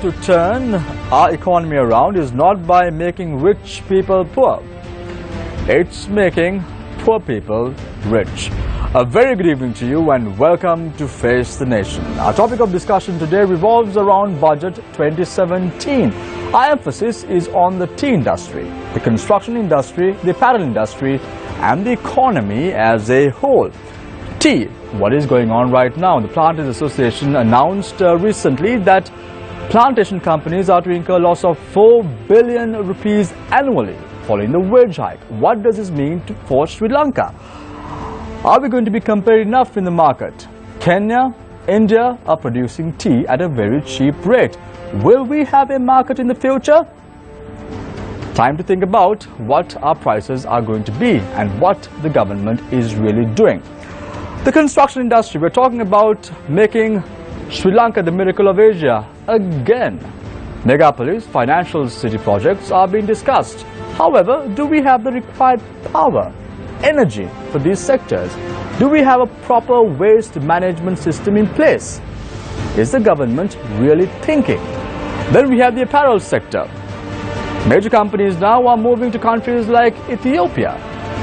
to turn our economy around is not by making rich people poor. It's making poor people rich. A very good evening to you and welcome to Face the Nation. Our topic of discussion today revolves around Budget 2017. Our emphasis is on the tea industry, the construction industry, the apparel industry and the economy as a whole. Tea, what is going on right now? The Planters Association announced recently that plantation companies are to incur a loss of 4 billion rupees annually following the wage hike. What does this mean for Sri Lanka? Are we going to be compared enough in the market? Kenya, India are producing tea at a very cheap rate. Will we have a market in the future? Time to think about what our prices are going to be and what the government is really doing. The construction industry, we're talking about making Sri Lanka the miracle of Asia again. Megapolis financial city projects are being discussed. However, do we have the required power, energy for these sectors? Do we have a proper waste management system in place? Is the government really thinking? Then we have the apparel sector. Major companies now are moving to countries like Ethiopia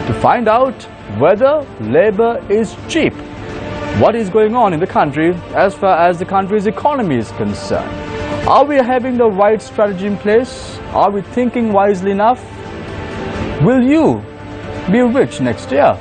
to find out whether labor is cheap. What is going on in the country as far as the country's economy is concerned? Are we having the right strategy in place? Are we thinking wisely enough? Will you be rich next year?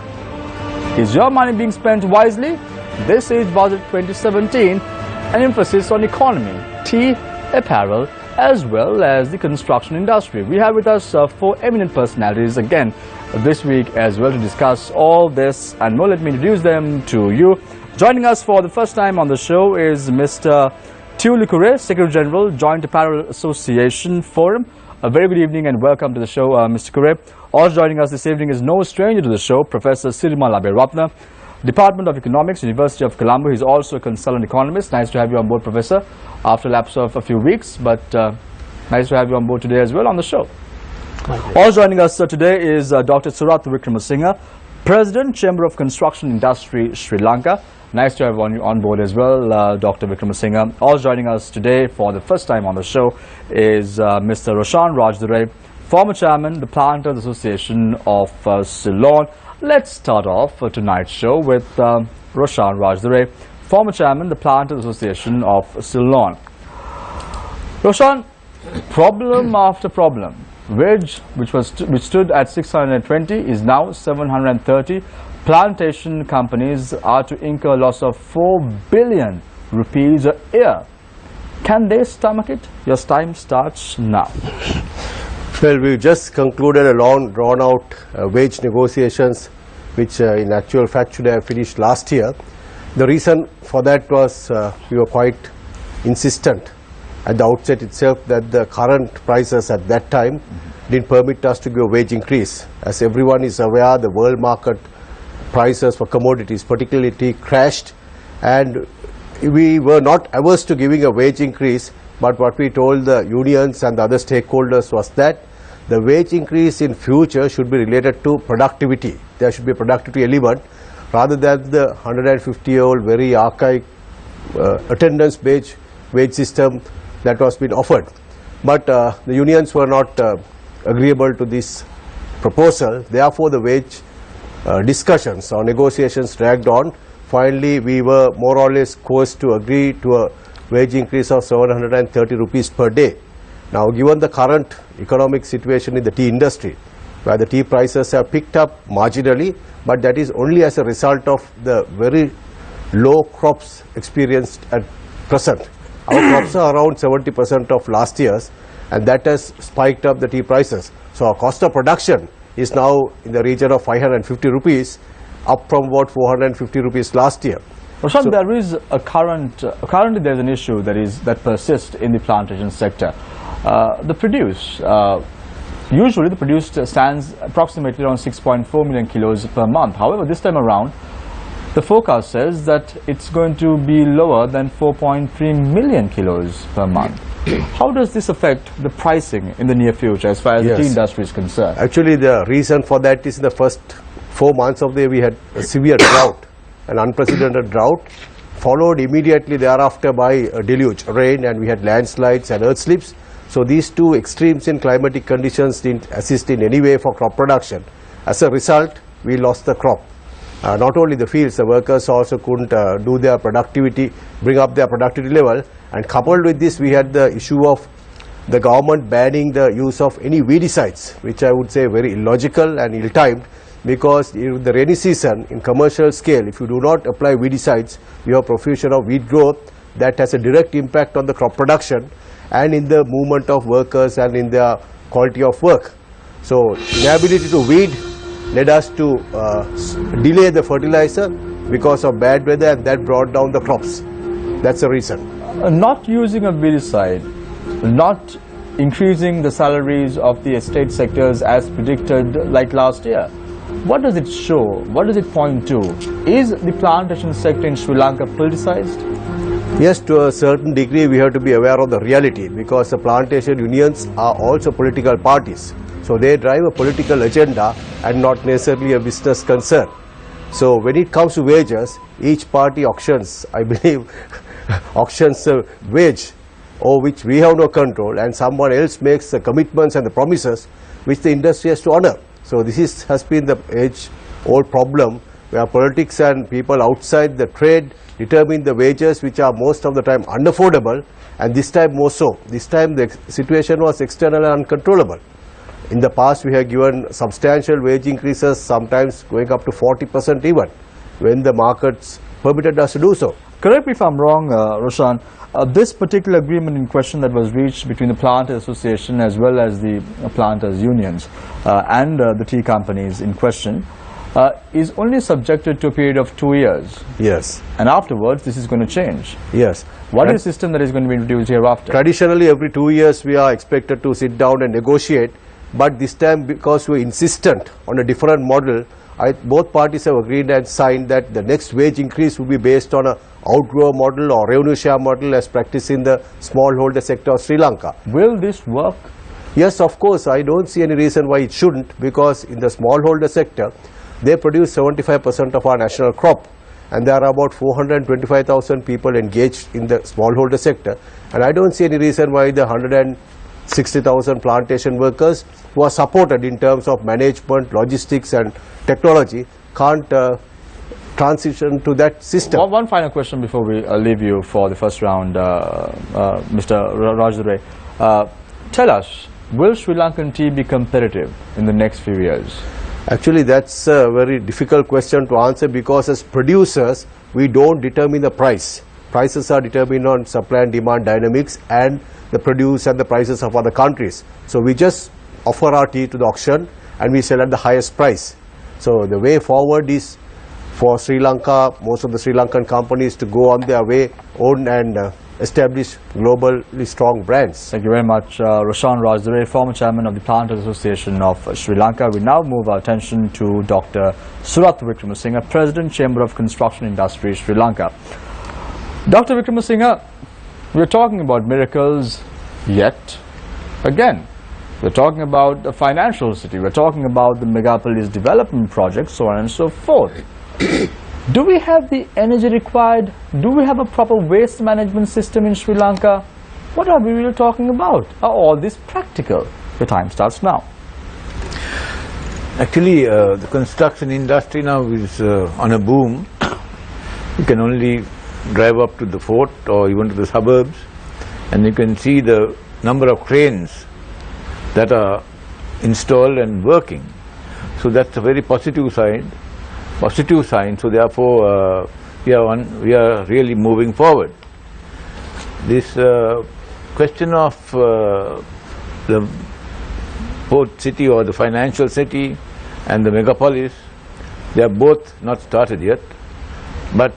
Is your money being spent wisely? This is Budget 2017, an emphasis on economy, tea, apparel, as well as the construction industry. We have with us 4 eminent personalities again this week as well to discuss all this and more. Let me introduce them to you. Joining us for the first time on the show is Mr. Kure, Secretary General, Joint Apparel Association Forum. A very good evening and welcome to the show, Mr. Kure. Also joining us this evening is no stranger to the show, Professor Sirimal Aberatna, Department of Economics, University of Colombo. He's also a consultant economist. Nice to have you on board, Professor, after a lapse of a few weeks, but nice to have you on board today as well on the show. Also joining us today is Dr. Surat Wickramasinghe, President, Chamber of Construction Industry, Sri Lanka. Nice to have you on board as well, Dr. Wickramasinghe. Also joining us today for the first time on the show is Mr. Roshan Rajdure, former Chairman, the Planters Association of Ceylon. Let's start off tonight's show with Roshan Rajdure, former Chairman, the Planters Association of Ceylon. Roshan, problem after problem. Wage, which stood at 620, is now 730. Plantation companies are to incur a loss of 4 billion rupees a year. Can they stomach it? Your time starts now. Well, we just concluded a long drawn-out wage negotiations, which in actual fact should have finished last year. The reason for that was we were quite insistent at the outset itself that the current prices at that time didn't permit us to give a wage increase. As everyone is aware, the world market prices for commodities, particularly tea, crashed, and we were not averse to giving a wage increase, but what we told the unions and the other stakeholders was that the wage increase in future should be related to productivity. There should be a productivity element rather than the 150-year-old very archaic attendance-based wage system that was being offered. But the unions were not agreeable to this proposal. Therefore, the wage discussions or negotiations dragged on. Finally, we were more or less coerced to agree to a wage increase of 730 rupees per day. Now, given the current economic situation in the tea industry, where the tea prices have picked up marginally, but that is only as a result of the very low crops experienced at present. Our crops are around 70% of last year's, and that has spiked up the tea prices. So our cost of production is now in the region of 550 rupees, up from about 450 rupees last year. Roshan, so there is a currently there is an issue that persists in the plantation sector. Usually the produce stands approximately around 6.4 million kilos per month. However, this time around, the forecast says that it's going to be lower than 4.3 million kilos per month. How does this affect the pricing in the near future as far as the tea industry is concerned? Actually, the reason for that is in the first 4 months of the year we had a severe drought, an unprecedented drought. followed immediately thereafter by a deluge, rain, and we had landslides and earth slips. So these two extremes in climatic conditions didn't assist in any way for crop production. As a result, we lost the crop. Not only the fields, the workers also couldn't do their productivity, bring up their productivity level, and coupled with this we had the issue of the government banning the use of any weedicides, which I would say very illogical and ill-timed, because in the rainy season in commercial scale, if you do not apply weedicides, you have profusion of weed growth that has a direct impact on the crop production and in the movement of workers and in their quality of work. So inability to weed led us to delay the fertilizer because of bad weather, and that brought down the crops. That's the reason. Not using a weedicide, not increasing the salaries of the estate sectors as predicted like last year. What does it show? What does it point to? Is the plantation sector in Sri Lanka politicized? Yes, to a certain degree we have to be aware of the reality, because the plantation unions are also political parties. So they drive a political agenda and not necessarily a business concern. So when it comes to wages, each party auctions, I believe, auctions a wage over which we have no control, and someone else makes the commitments and the promises which the industry has to honor. So this has been the age-old problem, where politics and people outside the trade determine the wages which are most of the time unaffordable, and this time more so. This time the situation was external and uncontrollable. In the past we have given substantial wage increases, sometimes going up to 40% even, when the markets permitted us to do so. Correct me if I'm wrong, Roshan. This particular agreement in question that was reached between the Planters Association as well as the planters unions and the tea companies in question is only subjected to a period of 2 years. Yes. And afterwards this is going to change. Yes. What is the system that is going to be introduced hereafter? Traditionally every 2 years we are expected to sit down and negotiate, but this time because we are insistent on a different model, both parties have agreed and signed that the next wage increase will be based on a outgrower model or revenue share model as practiced in the smallholder sector of Sri Lanka. Will this work? Yes, of course. I don't see any reason why it shouldn't, because in the smallholder sector they produce 75% of our national crop, and there are about 425,000 people engaged in the smallholder sector, and I don't see any reason why the 160,000 plantation workers who are supported in terms of management, logistics and technology can't transition to that system. One final question before we leave you for the first round, Mr. Rajadure. Tell us, will Sri Lankan tea be competitive in the next few years? Actually, that's a very difficult question to answer, because as producers, we don't determine the price. Prices are determined on supply and demand dynamics and the produce and the prices of other countries. So we just offer our tea to the auction and we sell at the highest price. So the way forward is for Sri Lanka, most of the Sri Lankan companies to go on their way, own and establish globally strong brands. Thank you very much, Roshan Rajadure, former chairman of the Planters Association of Sri Lanka. We now move our attention to Dr. Surath Wickramasinghe, President, Chamber of Construction Industry, Sri Lanka. Dr. Wickramasinghe, we're talking about miracles, yet again, we're talking about the financial city, we're talking about the megapolis development project, so on and so forth. Do we have the energy required? Do we have a proper waste management system in Sri Lanka? What are we really talking about? Are all this practical? The time starts now. Actually, the construction industry now is on a boom. You can only drive up to the fort or even to the suburbs, and you can see the number of cranes that are installed and working. So that's a very positive sign. So therefore we are really moving forward. This question of the port city or the financial city and the megapolis, they are both not started yet, but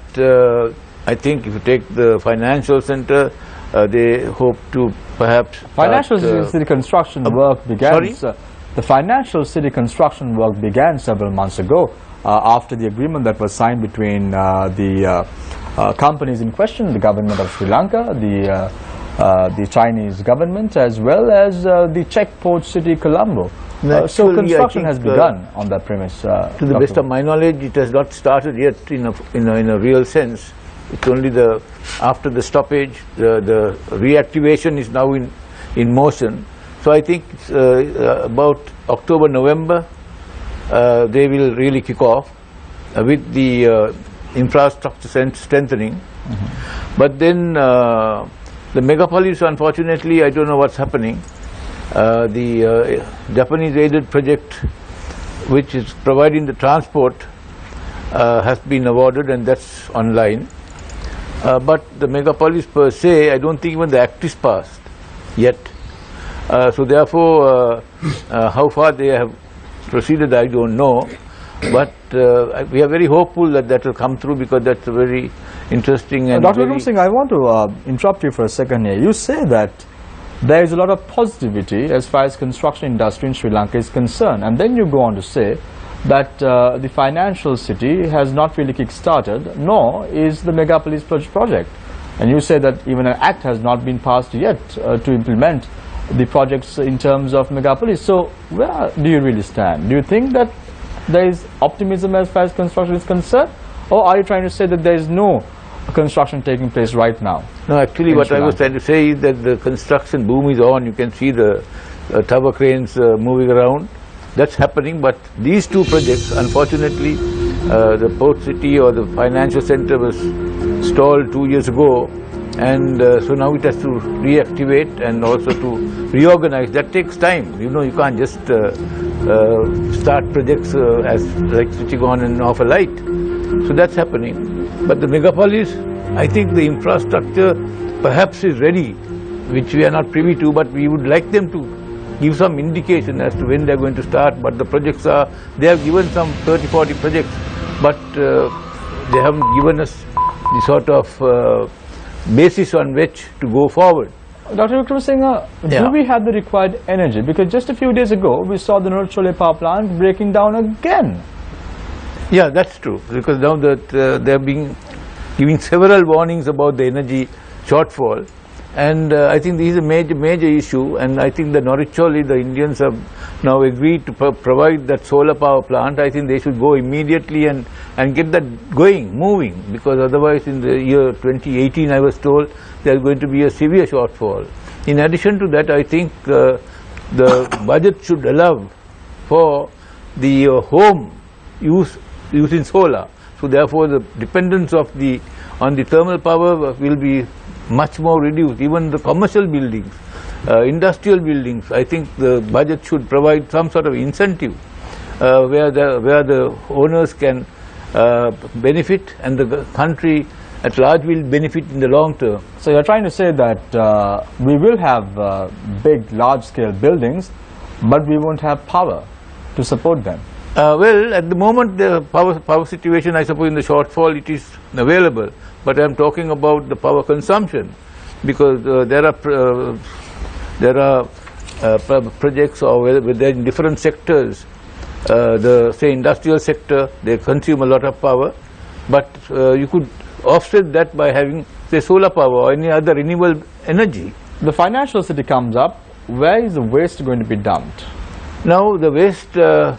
I think if you take the financial center, they hope to perhaps Financial city construction work began. Sorry? The financial city construction work began several months ago after the agreement that was signed between the companies in question, the government of Sri Lanka, the Chinese government, as well as the Czech port city Colombo. So construction has begun on that premise. To the best of my knowledge, it has not started yet in a real sense, It's only after the stoppage, the reactivation is now in motion. So I think it's, about October, November, they will really kick off with the infrastructure strengthening. But then the megapolis, unfortunately, I don't know what's happening. The Japanese aided project, which is providing the transport, has been awarded, and that's online. But the megapolis per se, I don't think even the act is passed yet. So therefore, how far they have proceeded, I don't know. But we are very hopeful that that will come through, because that's a very interesting and Dr. Vikram Singh, I want to interrupt you for a second here. You say that there is a lot of positivity as far as construction industry in Sri Lanka is concerned, and then you go on to say that the financial city has not really kick-started, nor is the megapolis project. And you say that even an act has not been passed yet to implement the projects in terms of megapolis. So where do you really stand? Do you think that there is optimism as far as construction is concerned, or are you trying to say that there is no construction taking place right now? No, actually what I was trying to say is that the construction boom is on. You can see the tower cranes moving around. That's happening, but these two projects, unfortunately, the port city or the financial center was stalled 2 years ago, and so now it has to reactivate and also to reorganize. That takes time. You know, you can't just start projects as like switching on and off a light. So that's happening. But the megapolis, I think the infrastructure perhaps is ready, which we are not privy to, but we would like them to give some indication as to when they are going to start. But the projects are, they have given some 30-40 projects, but they haven't given us the sort of basis on which to go forward. Dr. Vikram Singh, do we have the required energy? Because just a few days ago, we saw the Nurchole power plant breaking down again. Yeah, that's true, because now that they have been giving several warnings about the energy shortfall, and I think this is a major issue, and I think the Noricholi, the Indians have now agreed to provide that solar power plant. I think they should go immediately and get that moving, because otherwise in the year 2018, I was told, there is going to be a severe shortfall. In addition to that, I think the budget should allow for the home using solar. So therefore, the dependence on the thermal power will be much more reduced. Even the commercial buildings, industrial buildings, I think the budget should provide some sort of incentive where the owners can benefit, and the country at large will benefit in the long term. So you're trying to say that we will have big, large-scale buildings, but we won't have power to support them. Well, at the moment, the power situation, I suppose in the shortfall it is available, but I am talking about the power consumption, because there are projects or within different sectors. The say industrial sector, they consume a lot of power, but you could offset that by having say solar power or any other renewable energy. The financial city comes up. Where is the waste going to be dumped? Now the waste that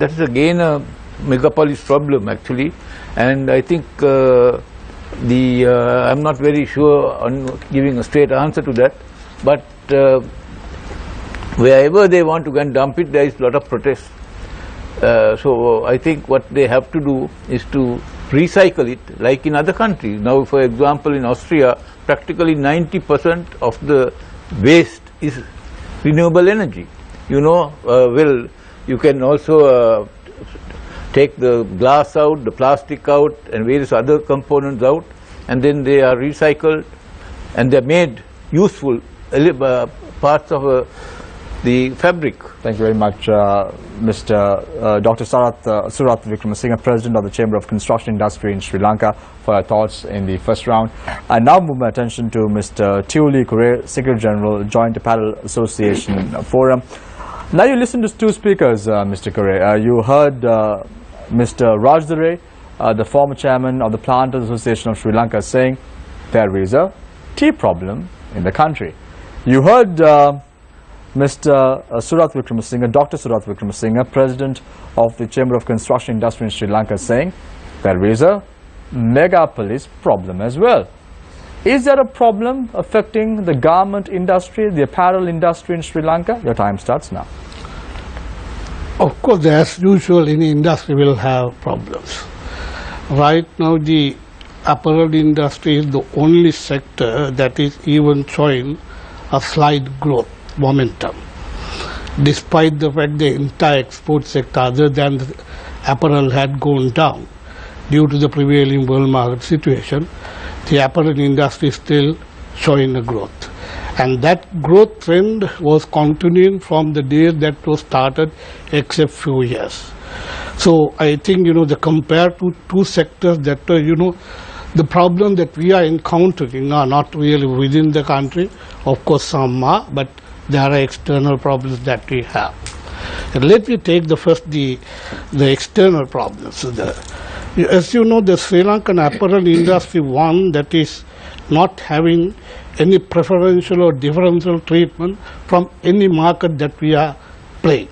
is again a megapolis problem actually, and I think I'm not very sure on giving a straight answer to that, but wherever they want to go and dump it, there is a lot of protest. So I think what they have to do is to recycle it like in other countries. Now, for example, in Austria, practically 90% of the waste is renewable energy. You know, well, you can also take the glass out, the plastic out, and various other components out, and then they are recycled and they are made useful parts of the fabric. Thank you very much, Mr. Dr. Surat Wickramasinghe, President of the Chamber of Construction Industry in Sri Lanka, for your thoughts in the first round. I now move my attention to Mr. Tiuli Kure, Secretary General, Joint Apparel Association Forum. Now you listen to two speakers, Mr. Kure. You heard Mr. Rajdare, the former chairman of the Planters Association of Sri Lanka, saying there is a tea problem in the country. You heard Mr. Surat Wickramasinghe, Dr. Surat Wickramasinghe, President of the Chamber of Construction Industry in Sri Lanka, saying there is a megapolis problem as well. Is there a problem affecting the garment industry, the apparel industry in Sri Lanka? Your time starts now. Of course, as usual, any industry will have problems. Right now, the apparel industry is the only sector that is even showing a slight growth momentum. Despite the fact the entire export sector other than the apparel had gone down due to the prevailing world market situation, the apparel industry is still showing a growth. And that growth trend was continuing from the day that was started except few years. So I think, the compared to two sectors that, the problem that we are encountering are not really within the country. Of course, some are, but there are external problems that we have. And let me take the external problems. As you know, the Sri Lankan apparel industry, one that is not having any preferential or differential treatment from any market that we are playing,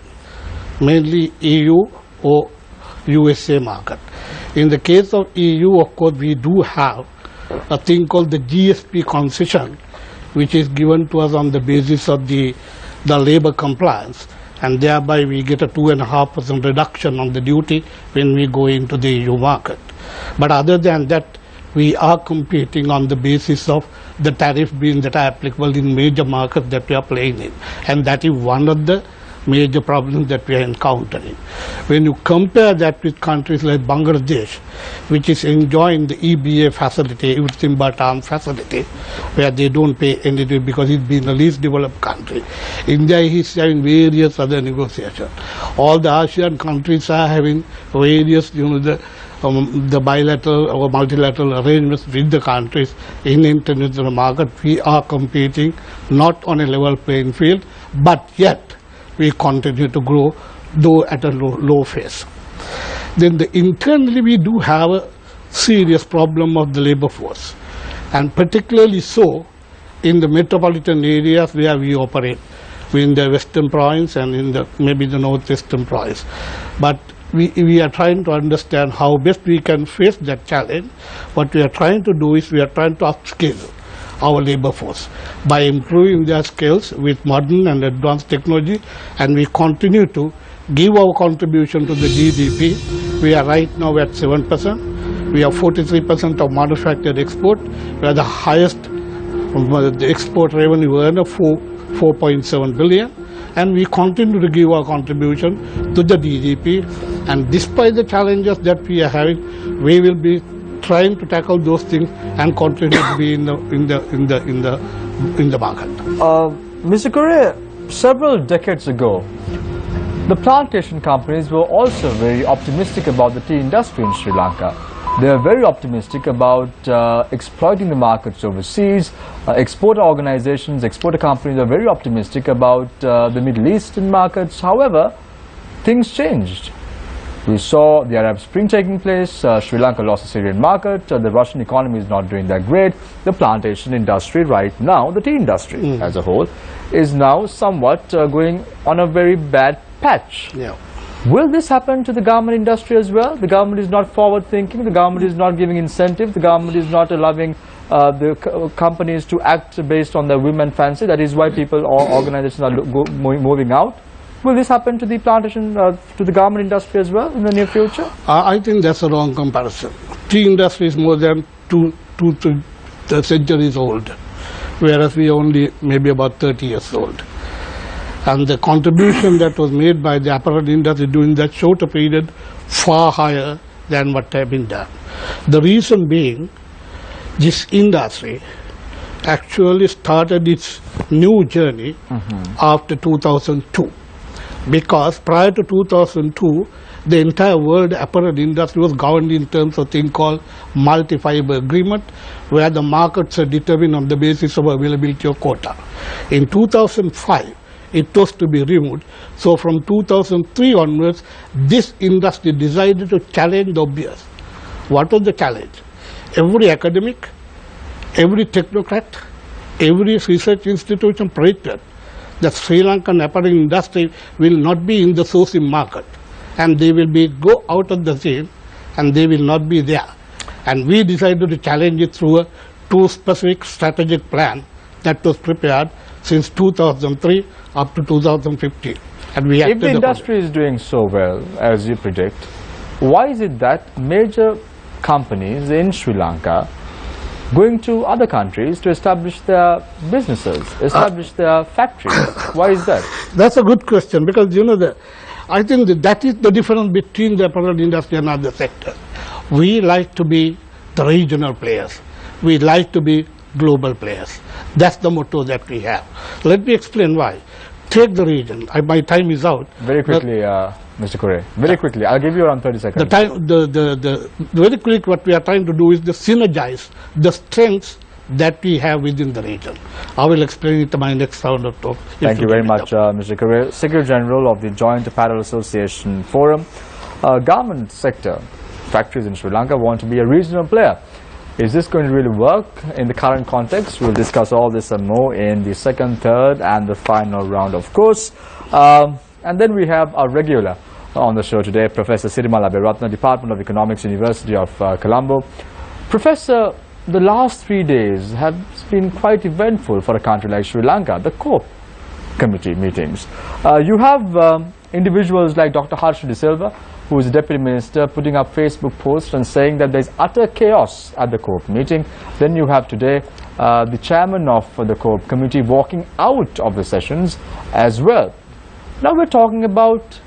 mainly EU or USA market. In the case of EU, of course, we do have a thing called the GSP concession, which is given to us on the basis of the labor compliance, and thereby we get a 2.5% reduction on the duty when we go into the EU market. But other than that, we are competing on the basis of the tariff being that are applicable in major markets that we are playing in, and that is one of the major problems that we are encountering. When you compare that with countries like Bangladesh, which is enjoying the EBA facility, everything but arms facility, where they don't pay anything because it's been the least developed country. India is having various other negotiations. All the ASEAN countries are having various, the bilateral or multilateral arrangements with the countries in international market. We are competing not on a level playing field, but yet we continue to grow, though at a low phase. Then internally we do have a serious problem of the labor force, and particularly so in the metropolitan areas where we operate, in the western province and in maybe the northwestern province. But we are trying to understand how best we can face that challenge. What we are trying to do is we are trying to upskill our labor force by improving their skills with modern and advanced technology, and we continue to give our contribution to the GDP. We are right now at 7%. We have 43% of manufactured export. We are the highest the export revenue earner, 4.7 billion. And we continue to give our contribution to the GDP. And despite the challenges that we are having, we will be trying to tackle those things and continue to be in the market. Mr. Correa, several decades ago, the plantation companies were also very optimistic about the tea industry in Sri Lanka. They are very optimistic about exploiting the markets overseas. Exporter organizations, exporter companies are very optimistic about the Middle Eastern markets. However, things changed. We saw the Arab Spring taking place, Sri Lanka lost the Syrian market, the Russian economy is not doing that great. The plantation industry right now, the tea industry as a whole, is now somewhat going on a very bad patch. Yeah. Will this happen to the garment industry as well? The government is not forward thinking, the government is not giving incentive, the government is not allowing the companies to act based on their whim and fancy. That is why people or organizations are moving out. Will this happen to the plantation, to the garment industry as well in the near future? I think that's a wrong comparison. Tea industry is more than two centuries old, whereas we are only maybe about 30 years old. And the contribution that was made by the apparel industry during that shorter period far higher than what had been done. The reason being, this industry actually started its new journey after 2002. Because prior to 2002, the entire world apparel industry was governed in terms of a thing called multi-fiber agreement, where the markets are determined on the basis of availability of quota. In 2005, it was to be removed. So from 2003 onwards, this industry decided to challenge the obvious. What was the challenge? Every academic, every technocrat, every research institution predicted the Sri Lankan apparel industry will not be in the sourcing market, and they will go out of the scene and they will not be there. And we decided to challenge it through a two specific strategic plan that was prepared since 2003 up to 2015. And we If the industry is doing so well, as you predict, why is it that major companies in Sri Lanka going to other countries to establish their businesses, establish their factories? Why is that? That's a good question, because I think that is the difference between the apparel industry and other sectors. We like to be the regional players. We like to be global players. That's the motto that we have. Let me explain why. Take the region. My time is out. Very quickly, Mr. Kure. Very quickly. I'll give you around 30 seconds. Very quick, what we are trying to do is to synergize the strengths that we have within the region. I will explain it in my next round of talk. Thank you very much, Mr. Kure, Secretary General of the Joint Apparel Association Forum. Garment sector factories in Sri Lanka want to be a regional player. Is this going to really work in the current context? We'll discuss all this and more in the second, third and the final round, of course. And then we have our regular on the show today, Professor Sirimala Aberatna, Department of Economics, University of Colombo. Professor, the last 3 days have been quite eventful for a country like Sri Lanka, the COPE committee meetings. You have individuals like Dr. Harsha De Silva, who is the Deputy Minister, putting up Facebook posts and saying that there is utter chaos at the COPE meeting. Then you have today the chairman of the COPE committee walking out of the sessions as well. Now we're talking about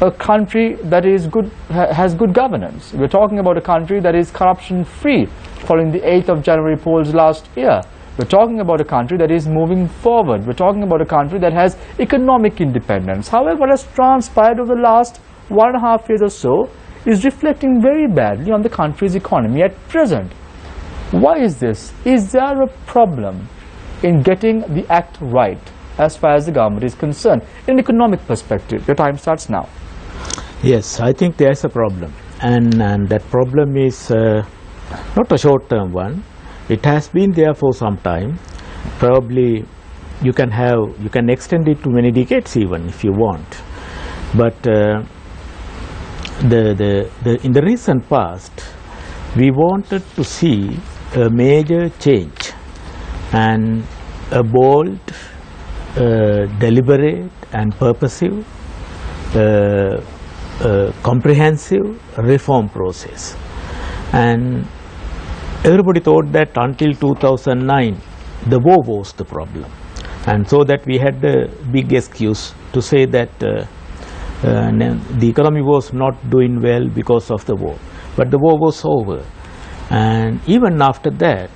a country that is has good governance. We're talking about a country that is corruption-free following the 8th of January polls last year. We're talking about a country that is moving forward. We're talking about a country that has economic independence. However, what has transpired over the last 1.5 years or so is reflecting very badly on the country's economy at present. Why is this? Is there a problem in getting the act right as far as the government is concerned in an economic perspective? Your time starts now. Yes, I think there is a problem, and that problem is not a short-term one. It has been there for some time. Probably you can extend it to many decades even if you want. But in the recent past, we wanted to see a major change and a bold, deliberate and purposive, comprehensive reform process. And everybody thought that until 2009 the war was the problem, and so that we had the big excuse to say that the economy was not doing well because of the war. But the war was over, and even after that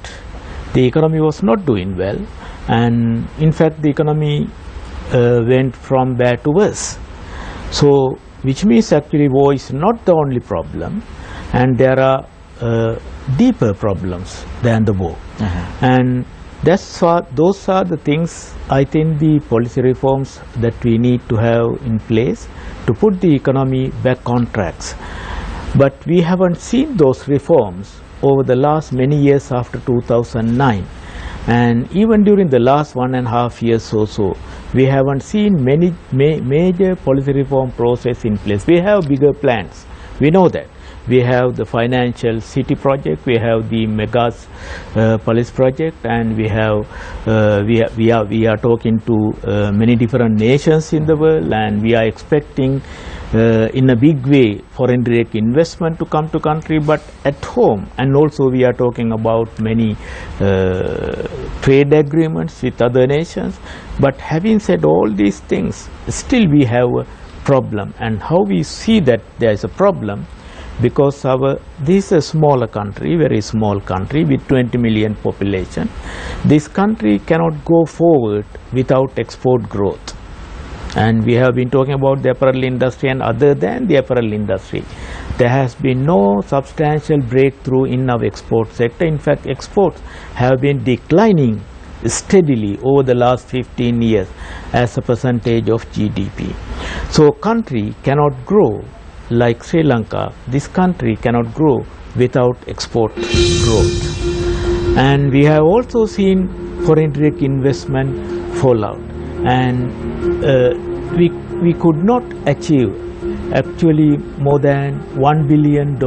the economy was not doing well, and in fact the economy went from bad to worse. So which means actually war is not the only problem, and there are deeper problems than the war. And those are the things I think the policy reforms that we need to have in place to put the economy back on tracks. But we haven't seen those reforms over the last many years after 2009, and even during the last 1.5 years or so, we haven't seen many major policy reform process in place. We have bigger plans, we know that. We have the financial city project, we have the megas police project, and we are talking to many different nations in the world, and we are expecting in a big way foreign direct investment to come to country, but at home. And also we are talking about many trade agreements with other nations. But having said all these things, still we have a problem. And how we see that there is a problem? Because this is a smaller country, very small country with 20 million population. This country cannot go forward without export growth. And we have been talking about the apparel industry, and other than the apparel industry, there has been no substantial breakthrough in our export sector. In fact, exports have been declining steadily over the last 15 years as a percentage of GDP. So country cannot grow like Sri Lanka. This country cannot grow without export growth. And we have also seen foreign direct investment fall out, and we could not achieve actually more than $1 billion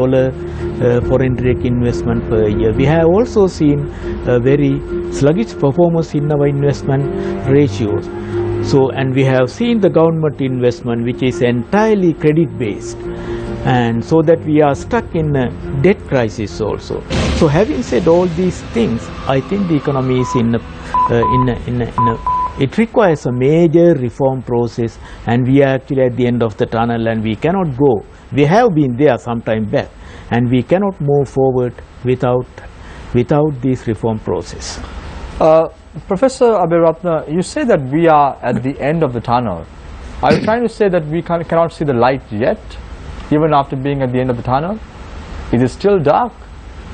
foreign direct investment per year. We have also seen a very sluggish performance in our investment ratios. So, and we have seen the government investment which is entirely credit based, and so that we are stuck in a debt crisis also. So having said all these things, I think the economy is it requires a major reform process, and we are actually at the end of the tunnel, and we cannot go. We have been there some time back, and we cannot move forward without this reform process. Professor Abhiratna, you say that we are at the end of the tunnel. Are you trying to say that we cannot see the light yet, even after being at the end of the tunnel? Is it still dark?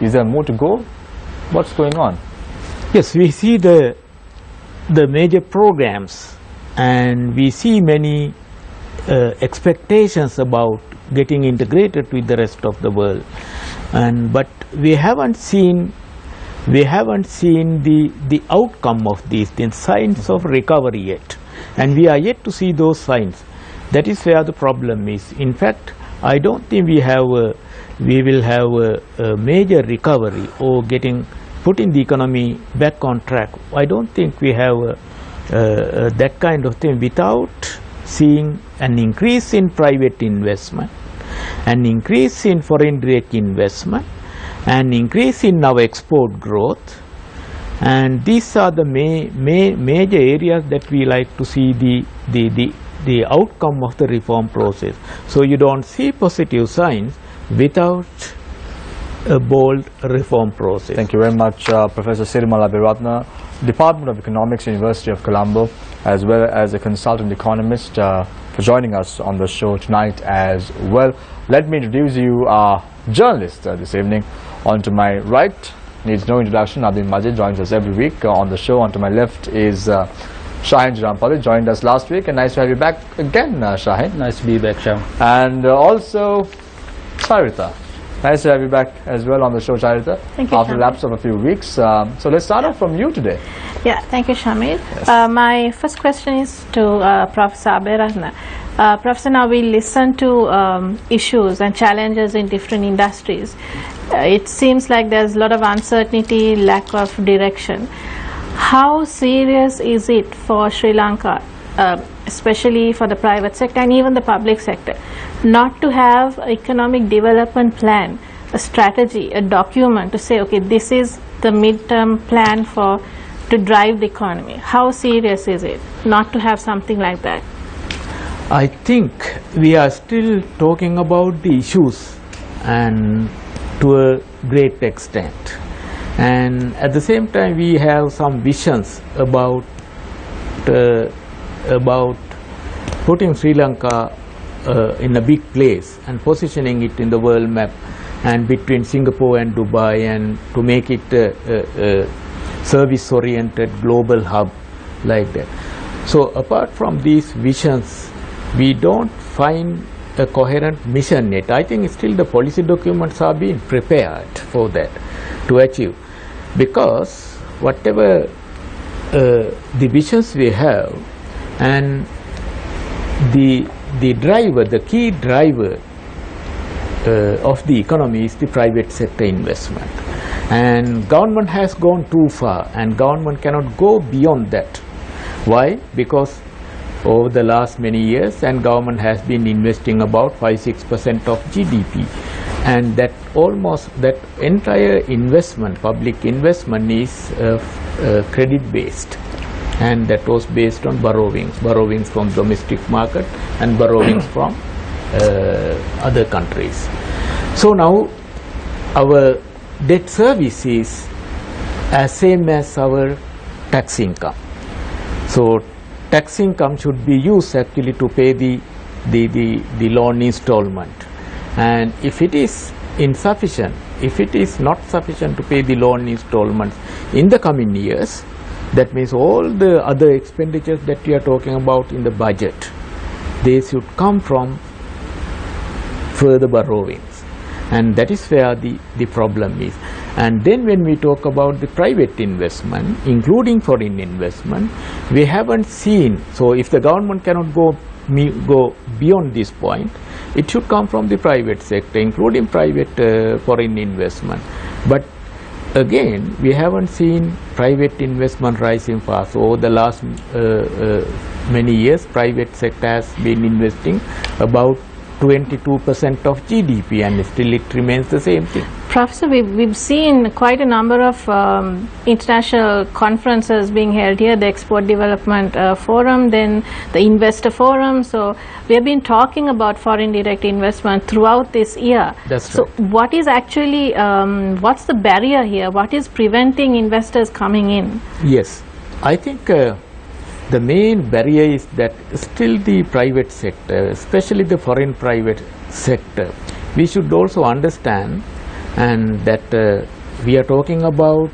Is there more to go? What's going on? Yes, we see the major programs, and we see many expectations about getting integrated with the rest of the world, but we haven't seen the outcome of these things, signs of recovery yet, and we are yet to see those signs. That is where the problem is. In fact, I don't think we will have a major recovery or putting the economy back on track. I don't think we have that kind of thing without seeing an increase in private investment, an increase in foreign direct investment, an increase in our export growth, and these are the major areas that we like to see the outcome of the reform process. So you don't see positive signs without a bold reform process. Thank you very much, Professor Sirimal Abhiratna, Department of Economics, University of Colombo, as well as a consultant economist, for joining us on the show tonight as well. Let me introduce you our journalist this evening. On to my right, needs no introduction, Nadim Majid joins us every week on the show. On to my left is Shahin Jirampalli, joined us last week, and nice to have you back again, Shahin. Nice to be back, Shah. And also Charita. Nice to have you back as well on the show, Charita. Thank you, after a Shamil. lapse of a few weeks. So let's start off from you today. Yeah, thank you, Shamil. Yes. My first question is to Professor Abhiratna. Professor, now we listen to issues and challenges in different industries. It seems like there's a lot of uncertainty, lack of direction. How serious is it for Sri Lanka, especially for the private sector and even the public sector, not to have an economic development plan, a strategy, a document to say, okay, this is the mid-term plan to drive the economy? How serious is it not to have something like that? I think we are still talking about the issues, and to a great extent, and at the same time we have some visions about putting Sri Lanka in a big place and positioning it in the world map, and between Singapore and Dubai, and to make it a service oriented global hub like that. So apart from these visions, we don't find a coherent mission yet. I think still the policy documents are being prepared for that to achieve, because whatever the visions we have, and the key driver of the economy is the private sector investment, and government has gone too far, and government cannot go beyond that. Why? Because over the last many years, and government has been investing about 5-6% of GDP, and that entire investment, public investment, is credit based, and that was based on borrowings from domestic market and borrowings from other countries. So now our debt service is as same as our tax income. So tax income should be used actually to pay the loan installment, and if it is insufficient, if it is not sufficient to pay the loan installments in the coming years, that means all the other expenditures that we are talking about in the budget, they should come from further borrowings, and that is where the problem is. And then when we talk about the private investment, including foreign investment, we haven't seen. So if the government cannot go beyond this point, it should come from the private sector, including private foreign investment. But again, we haven't seen private investment rising fast. Over the last many years, private sector has been investing about 22% of GDP, and still it remains the same thing. Professor, we've seen quite a number of international conferences being held here, the Export Development Forum, then the Investor Forum. So we have been talking about foreign direct investment throughout this year. That's so right. what is actually, what's the barrier here? What is preventing investors coming in? Yes, I think the main barrier is that still the private sector, especially the foreign private sector, we should also understand and that we are talking about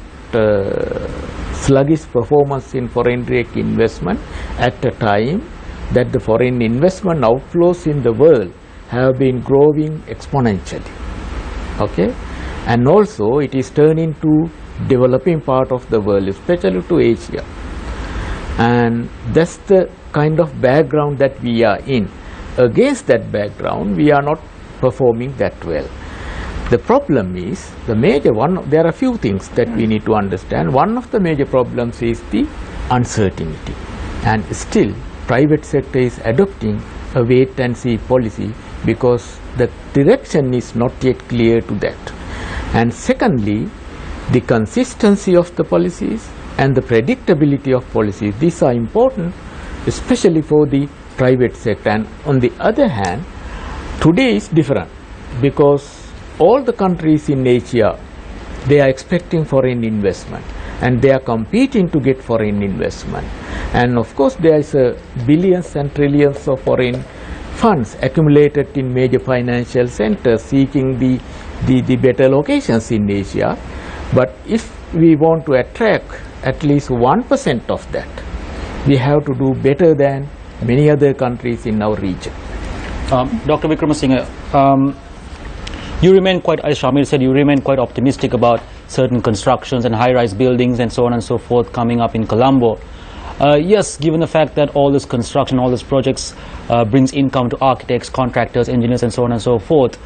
sluggish performance in foreign direct investment at a time that the foreign investment outflows in the world have been growing exponentially. Okay, and also it is turning to developing part of the world, especially to Asia. And that's the kind of background that we are in. Against that background, we are not performing that well. The problem is, the major one, there are a few things that we need to understand. One of the major problems is the uncertainty. And still, private sector is adopting a wait and see policy because the direction is not yet clear to that. And secondly, the consistency of the policies and the predictability of policies, these are important, especially for the private sector. And on the other hand, today is different because all the countries in Asia, they are expecting foreign investment and they are competing to get foreign investment. And of course, there is billions and trillions of foreign funds accumulated in major financial centers seeking the better locations in Asia. But if we want to attract at least 1% of that, we have to do better than many other countries in our region. Dr. Wickramasinghe, you remain quite, as Shamir said, you remain quite optimistic about certain constructions and high-rise buildings and so on and so forth coming up in Colombo. Yes, given the fact that all this construction, all these projects brings income to architects, contractors, engineers and so on and so forth,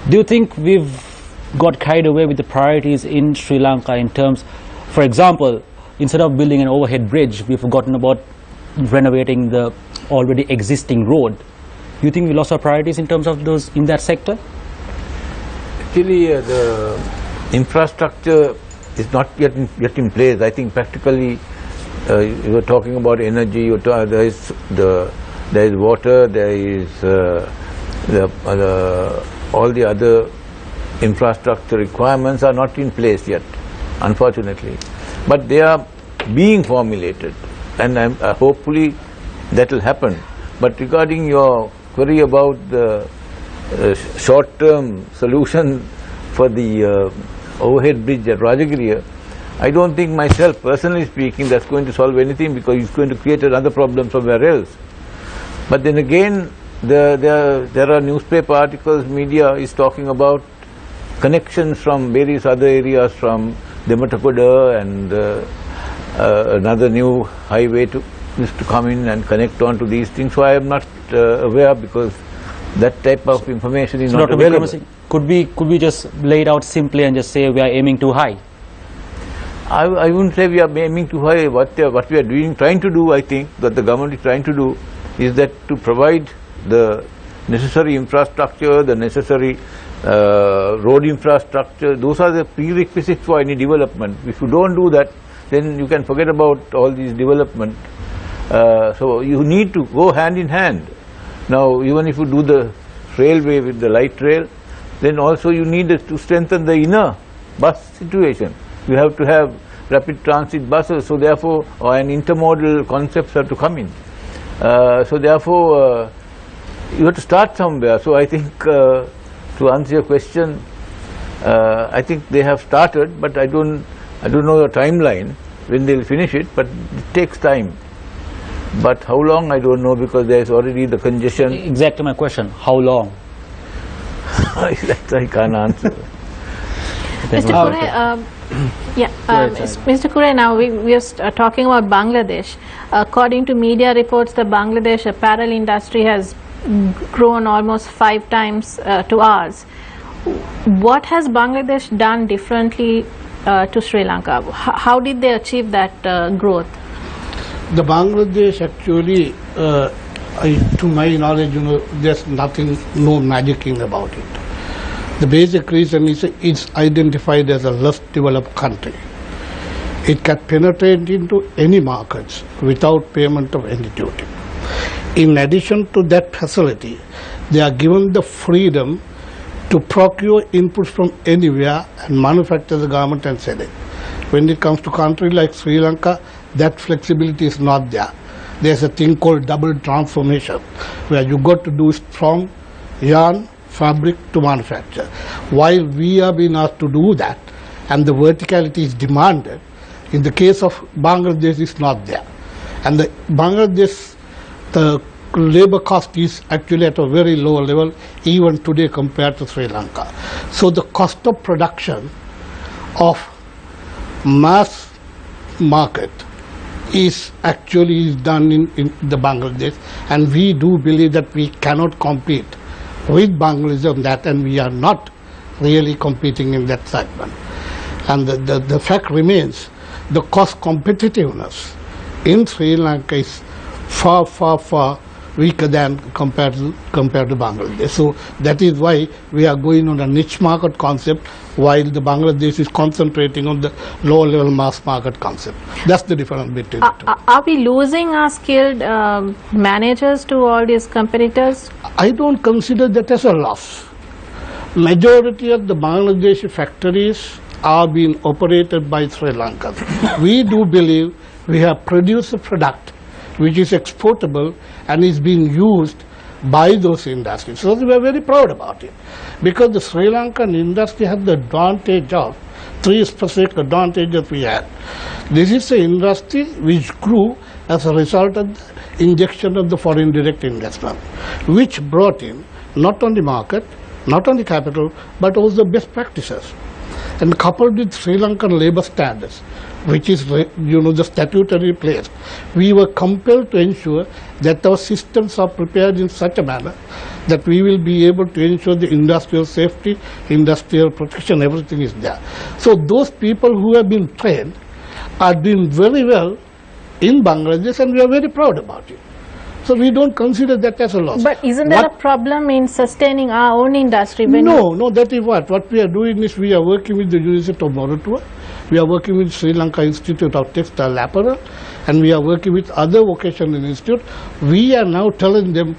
do you think we've got carried away with the priorities in Sri Lanka in terms, for example, instead of building an overhead bridge, we've forgotten about renovating the already existing road? Do you think we lost our priorities in terms of those in that sector? Actually, the infrastructure is not yet in place. I think practically, you were talking about energy. There is water. There is all the other infrastructure requirements are not in place yet, unfortunately. But they are being formulated, and hopefully that will happen. But regarding your query about the short-term solution for the overhead bridge at Rajagiriya, I don't think myself, personally speaking, that's going to solve anything because it's going to create another problem somewhere else. But then again, there are newspaper articles, media is talking about connections from various other areas, from Dematakoda and another new highway is to come in and connect on to these things. So I am not aware because that type of information is not available. Could we just lay it out simply and just say we are aiming too high? I wouldn't say we are aiming too high. What we are trying to do, I think, that the government is trying to do, is that to provide the necessary infrastructure, the necessary road infrastructure. Those are the prerequisites for any development. If you don't do that, then you can forget about all these development. So you need to go hand in hand. Now, even if you do the railway with the light rail, then also you need to strengthen the inner bus situation. You have to have rapid transit buses, so therefore, an intermodal concepts have to come in. So therefore, you have to start somewhere. So I think, to answer your question, I think they have started, but I don't know the timeline when they'll finish it, but it takes time. But how long, I don't know, because there is already the congestion. Exactly my question. How long? That I can't answer. Mr. Kure, Mr. Kure, now we are talking about Bangladesh. According to media reports, the Bangladesh apparel industry has grown almost 5 times to ours. What has Bangladesh done differently to Sri Lanka? How did they achieve that growth? The Bangladesh actually, to my knowledge, there's nothing, no magicking about it. The basic reason is it's identified as a less developed country. It can penetrate into any markets without payment of any duty. In addition to that facility, they are given the freedom to procure inputs from anywhere and manufacture the garment and sell it. When it comes to country like Sri Lanka, that flexibility is not there. There's a thing called double transformation, where you got to do from yarn, fabric to manufacture. While we are being asked to do that, and the verticality is demanded, in the case of Bangladesh, it's not there. And the Bangladesh, the labor cost is actually at a very low level even today compared to Sri Lanka. So the cost of production of mass market is actually done in the Bangladesh, and we do believe that we cannot compete with Bangladesh on that, and we are not really competing in that segment. And the fact remains, the cost competitiveness in Sri Lanka is far weaker than compared to Bangladesh. So that is why we are going on a niche market concept, while the Bangladesh is concentrating on the lower level mass market concept. That's the difference between the two. Are we losing our skilled managers to all these competitors? I don't consider that as a loss. Majority of the Bangladeshi factories are being operated by Sri Lanka. We do believe we have produced a product which is exportable and is being used by those industries. So we are very proud about it, because the Sri Lankan industry has the advantage of 3 specific advantages we had. This is an industry which grew as a result of the injection of the foreign direct investment, which brought in not only market, not only capital, but also best practices. And coupled with Sri Lankan labor standards, which is the statutory place, we were compelled to ensure that our systems are prepared in such a manner that we will be able to ensure the industrial safety, industrial protection, everything is there. So those people who have been trained are doing very well in Bangladesh, and we are very proud about it. So we don't consider that as a loss. But isn't there a problem in sustaining our own industry? No, that is what we are doing is we are working with the University of Moratuwa, we are working with Sri Lanka Institute of Textile Apparel, and we are working with other vocational institutes. We are now telling them,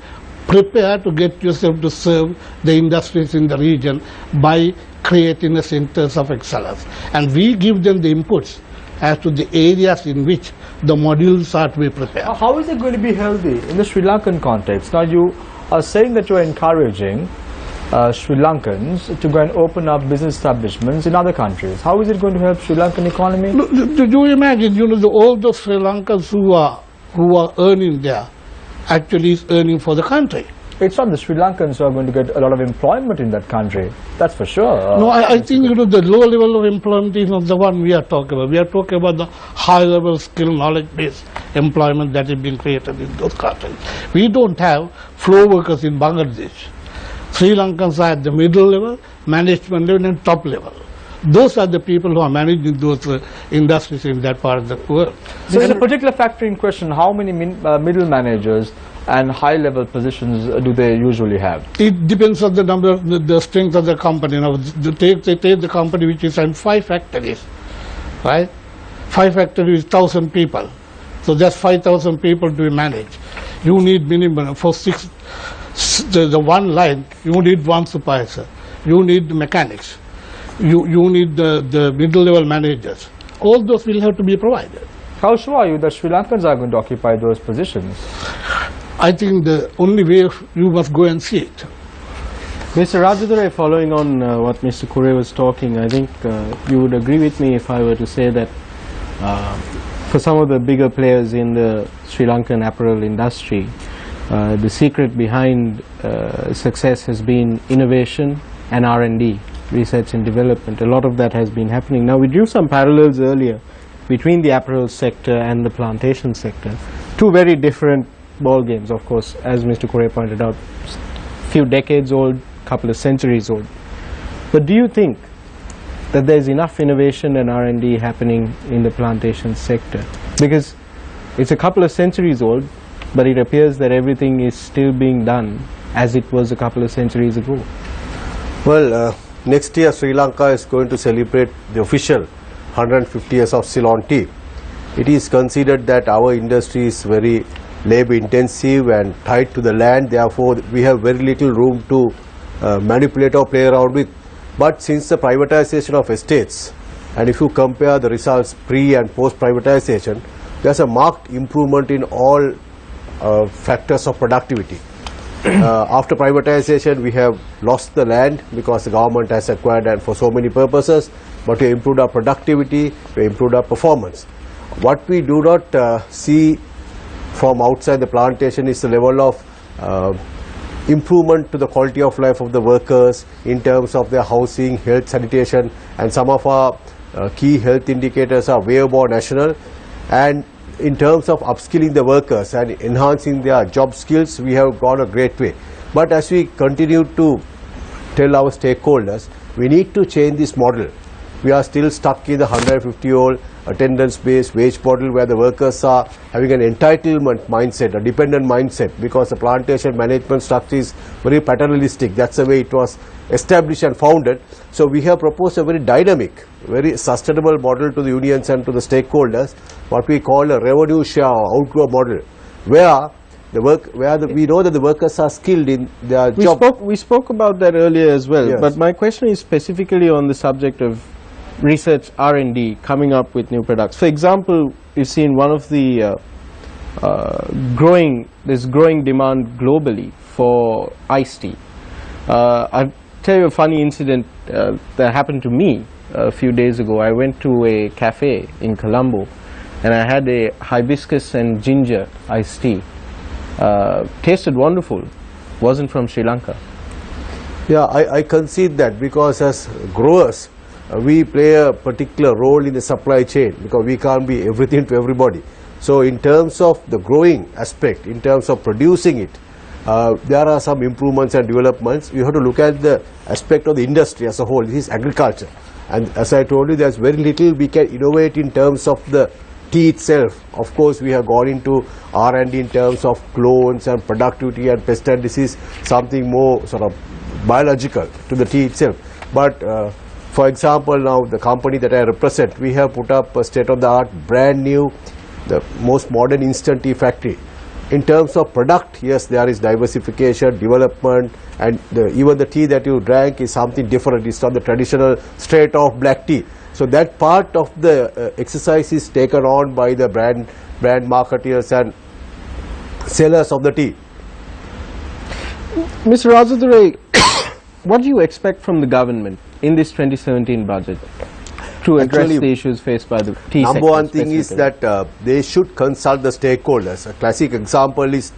prepare to get yourself to serve the industries in the region by creating a centers of excellence. And we give them the inputs as to the areas in which the modules are to be prepared. How is it going to be healthy in the Sri Lankan context? Now you are saying that you are encouraging Sri Lankans to go and open up business establishments in other countries. How is it going to help Sri Lankan economy? Do you imagine, all those Sri Lankans who are earning there actually is earning for the country. It's not the Sri Lankans who are going to get a lot of employment in that country. That's for sure. No, I think the low level of employment is not the one we are talking about. We are talking about the high level skill, knowledge based employment that is being created in those countries. We don't have floor workers in Bangladesh. Sri Lankans are at the middle level, management level, and top level. Those are the people who are managing those industries in that part of the world. So in a particular factory in question, how many middle managers and high-level positions do they usually have? It depends on the number of the strength of the company. Now, they take the company which is in 5 factories, right? 5 factories, 1,000 people. So that's 5,000 people to be managed. You need minimum for the one line. You need 1 supervisor. You need mechanics. You need the middle-level managers. All those will have to be provided. How sure are you that Sri Lankans are going to occupy those positions? I think the only way you must go and see it. Mr. Rajadure, following on what Mr. Kure was talking, I think you would agree with me if I were to say that for some of the bigger players in the Sri Lankan apparel industry, the secret behind success has been innovation and R&D, research and development. A lot of that has been happening. Now, we drew some parallels earlier between the apparel sector and the plantation sector. Two very different ball games, of course, as Mr. Kure pointed out, few decades old, couple of centuries old. But do you think that there's enough innovation and R&D happening in the plantation sector? Because it's a couple of centuries old, but it appears that everything is still being done as it was a couple of centuries ago. Well, next year Sri Lanka is going to celebrate the official 150 years of Ceylon tea. It is considered that our industry is very labor intensive and tied to the land, therefore we have very little room to manipulate or play around with. But since the privatization of estates, and if you compare the results pre and post privatization, there's a marked improvement in all factors of productivity. After privatization, we have lost the land because the government has acquired and for so many purposes, but we improved our productivity, we improved our performance. What we do not see from outside the plantation is the level of improvement to the quality of life of the workers in terms of their housing, health, sanitation, and some of our key health indicators are way above national. And in terms of upskilling the workers and enhancing their job skills, we have gone a great way. But as we continue to tell our stakeholders, we need to change this model. We are still stuck in the 150-year-old attendance-based wage model where the workers are having an entitlement mindset, a dependent mindset, because the plantation management structure is very paternalistic. That's the way it was established and founded. So we have proposed a very dynamic, very sustainable model to the unions and to the stakeholders, what we call a revenue share or outgrow model, where we know that the workers are skilled in their job. We spoke about that earlier as well, Yes. but my question is specifically on the subject of research R&D coming up with new products. For example, you've seen one of the growing demand globally for iced tea. I'll tell you a funny incident that happened to me a few days ago. I went to a cafe in Colombo and I had a hibiscus and ginger iced tea. Tasted wonderful. Wasn't from Sri Lanka. Yeah, I concede that, because as growers, we play a particular role in the supply chain because we can't be everything to everybody. So in terms of the growing aspect, in terms of producing it, there are some improvements and developments. You have to look at the aspect of the industry as a whole. This is agriculture, and as I told you, there's very little we can innovate in terms of the tea itself. Of course, we have gone into R&D in terms of clones and productivity and pest and disease, something more sort of biological to the tea itself. But for example, now the company that I represent, we have put up a state-of-the-art, brand new, the most modern instant tea factory. In terms of product, yes, there is diversification, development, and even the tea that you drank is something different. It's not the traditional straight-off black tea. So that part of the exercise is taken on by the brand marketeers and sellers of the tea. Mr. Rajadurai, what do you expect from the government in this 2017 budget to address Actually, the issues faced by the tea sector? Number one thing is that they should consult the stakeholders. A classic example is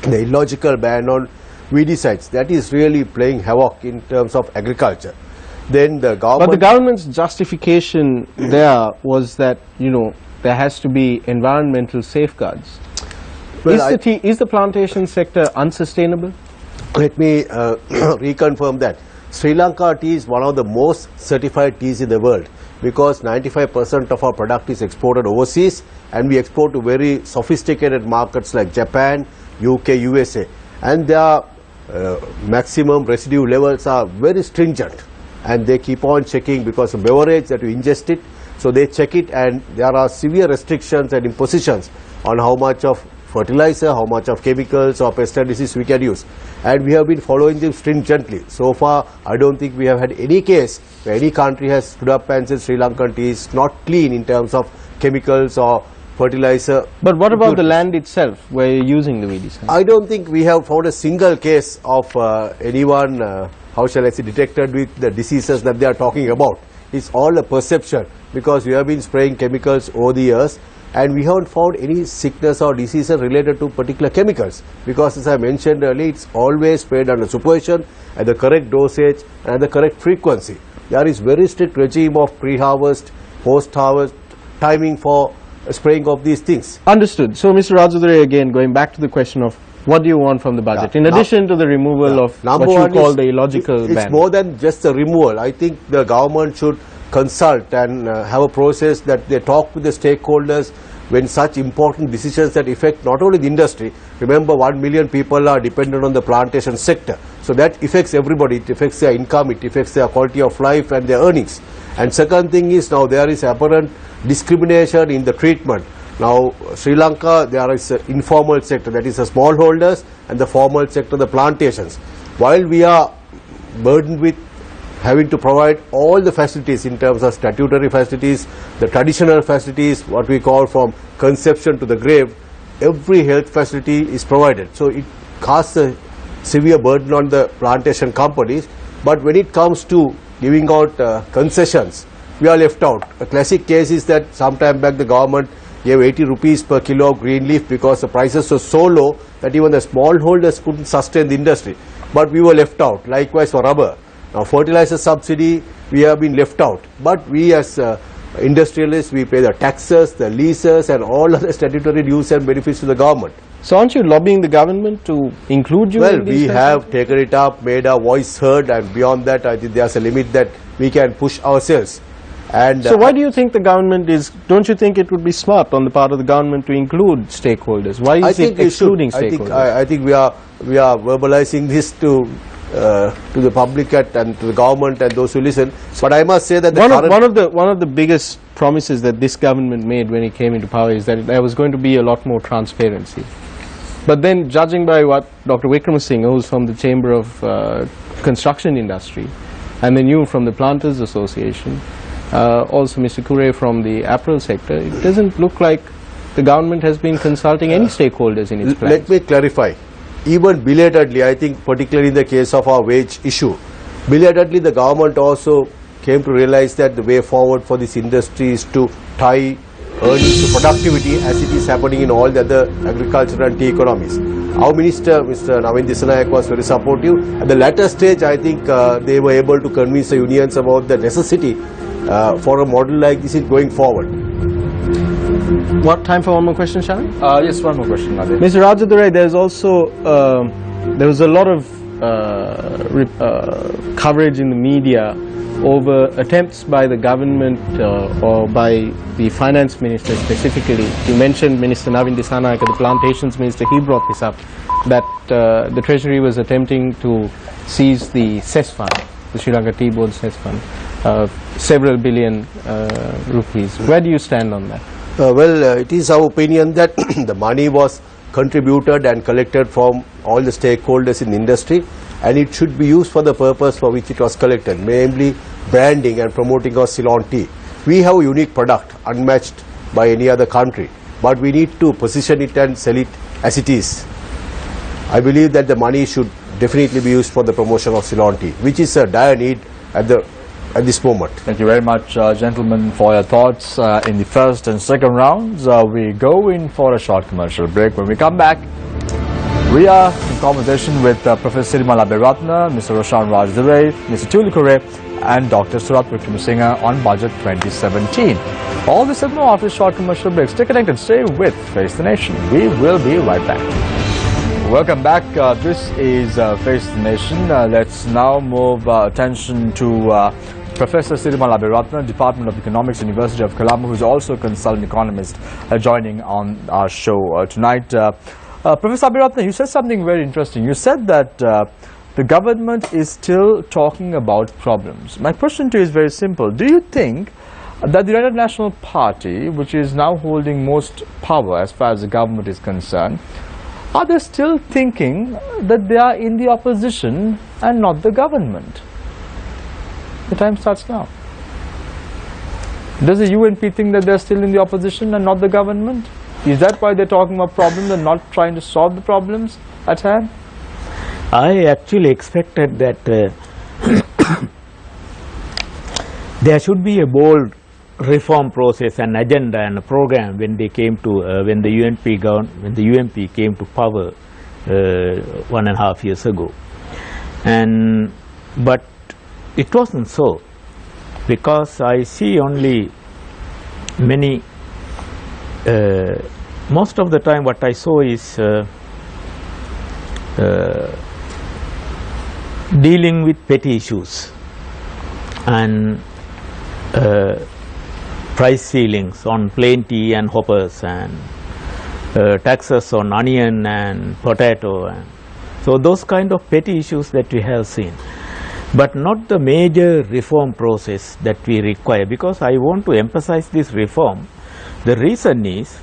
the illogical ban on weedicides. That is really playing havoc in terms of agriculture. Then the government... But the government's justification there was that, there has to be environmental safeguards. Well, Is the plantation sector unsustainable? Let me reconfirm that. Sri Lanka tea is one of the most certified teas in the world, because 95% of our product is exported overseas, and we export to very sophisticated markets like Japan, UK, USA, and their maximum residue levels are very stringent, and they keep on checking, because a beverage that you ingest it, so they check it, and there are severe restrictions and impositions on how much of fertilizer, how much of chemicals or pesticides we can use, and we have been following them stringently. So far, I don't think we have had any case where any country has stood up and said Sri Lankan tea is not clean in terms of chemicals or fertilizer. But what about the land itself where you're using the weedicides? I don't think we have found a single case of anyone, how shall I say, detected with the diseases that they are talking about. It's all a perception, because we have been spraying chemicals over the years, and we haven't found any sickness or diseases related to particular chemicals, because as I mentioned earlier, it's always sprayed under supervision at the correct dosage and at the correct frequency. There is very strict regime of pre-harvest, post-harvest, timing for spraying of these things. Understood. So, Mr. Rajudure, again, going back to the question of what do you want from the budget, in addition to the removal of Number what one you call is, the illogical it's ban. more than just the removal. I think the government should consult and have a process that they talk with the stakeholders when such important decisions that affect not only the industry. Remember, 1 million people are dependent on the plantation sector. So that affects everybody. It affects their income, it affects their quality of life and their earnings. And second thing is, now there is apparent discrimination in the treatment. Now, Sri Lanka, there is an informal sector, that is the smallholders, and the formal sector, the plantations. While we are burdened with having to provide all the facilities in terms of statutory facilities, the traditional facilities, what we call from conception to the grave, every health facility is provided. So it casts a severe burden on the plantation companies. But when it comes to giving out concessions, we are left out. A classic case is that sometime back the government gave 80 rupees per kilo of green leaf because the prices were so low that even the smallholders couldn't sustain the industry. But we were left out. Likewise for rubber. Now, fertilizer subsidy, we have been left out. But we as industrialists, we pay the taxes, the leases and all other statutory dues and benefits to the government. So, aren't you lobbying the government to include you Well, in these we have taken it up, made our voice heard, and beyond that, I think there's a limit that we can push ourselves. And So why do you think the government is, don't you think it would be smart on the part of the government to include stakeholders? Why I is think it excluding stakeholders? I think we are verbalizing this to the public and to the government and those who listen. But I must say that one of the biggest promises that this government made when it came into power is that there was going to be a lot more transparency. But then, judging by what Dr. Wickramasinghe, who's from the Chamber of Construction Industry, and then you from the Planters Association, also Mr. Kure from the apparel sector, it doesn't look like the government has been consulting any stakeholders in its plans. Let me clarify. Even belatedly, I think particularly in the case of our wage issue, belatedly the government also came to realize that the way forward for this industry is to tie earnings to productivity, as it is happening in all the other agricultural and tea economies. Our minister, Mr. Navin Disanayak, was very supportive. At the latter stage, I think they were able to convince the unions about the necessity for a model like this going forward. What, time for one more question, Sharon? Yes, one more question, Nadir. Mr. Rajudure, there's also, there was a lot of coverage in the media over attempts by the government or by the finance minister specifically. You mentioned Minister Navin Disanayak, the plantations minister, he brought this up, that the Treasury was attempting to seize the cess fund, the Sri Lanka Tea Board cess fund, several billion rupees. Where do you stand on that? Well, it is our opinion that the money was contributed and collected from all the stakeholders in the industry, and it should be used for the purpose for which it was collected, namely branding and promoting our Ceylon tea. We have a unique product, unmatched by any other country, but we need to position it and sell it as it is. I believe that the money should definitely be used for the promotion of Ceylon tea, which is a dire need at this moment. Thank you very much, gentlemen, for your thoughts in the first and second rounds. We go in for a short commercial break. When we come back, we are in conversation with Professor Sirima Laberatna, Mr. Roshan Rajudure, Mr. Tuli Kure, and Dr. Surat Wickramasinghe on Budget 2017. All this and more after a short commercial break. Stay connected, stay with Face the Nation. We will be right back. Welcome back. This is Face the Nation. Let's now move attention to Professor Sirima Laberatna, Department of Economics, University of Colombo, who is also a consultant economist, joining on our show tonight. Professor Laberatna, you said something very interesting. You said that the government is still talking about problems. My question to you is very simple. Do you think that the United National Party, which is now holding most power as far as the government is concerned, are they still thinking that they are in the opposition and not the government? The time starts now. Does the UNP think that they're still in the opposition and not the government? Is that why they're talking about problems and not trying to solve the problems at hand? I actually expected that there should be a bold reform process and agenda and a program when they came to when the UNP came to power 1.5 years ago, but it wasn't so, because I see only many most of the time what I saw is dealing with petty issues and price ceilings on plain tea and hoppers and taxes on onion and potato, and so those kind of petty issues that we have seen, but not the major reform process that we require. Because I want to emphasize this reform. The reason is,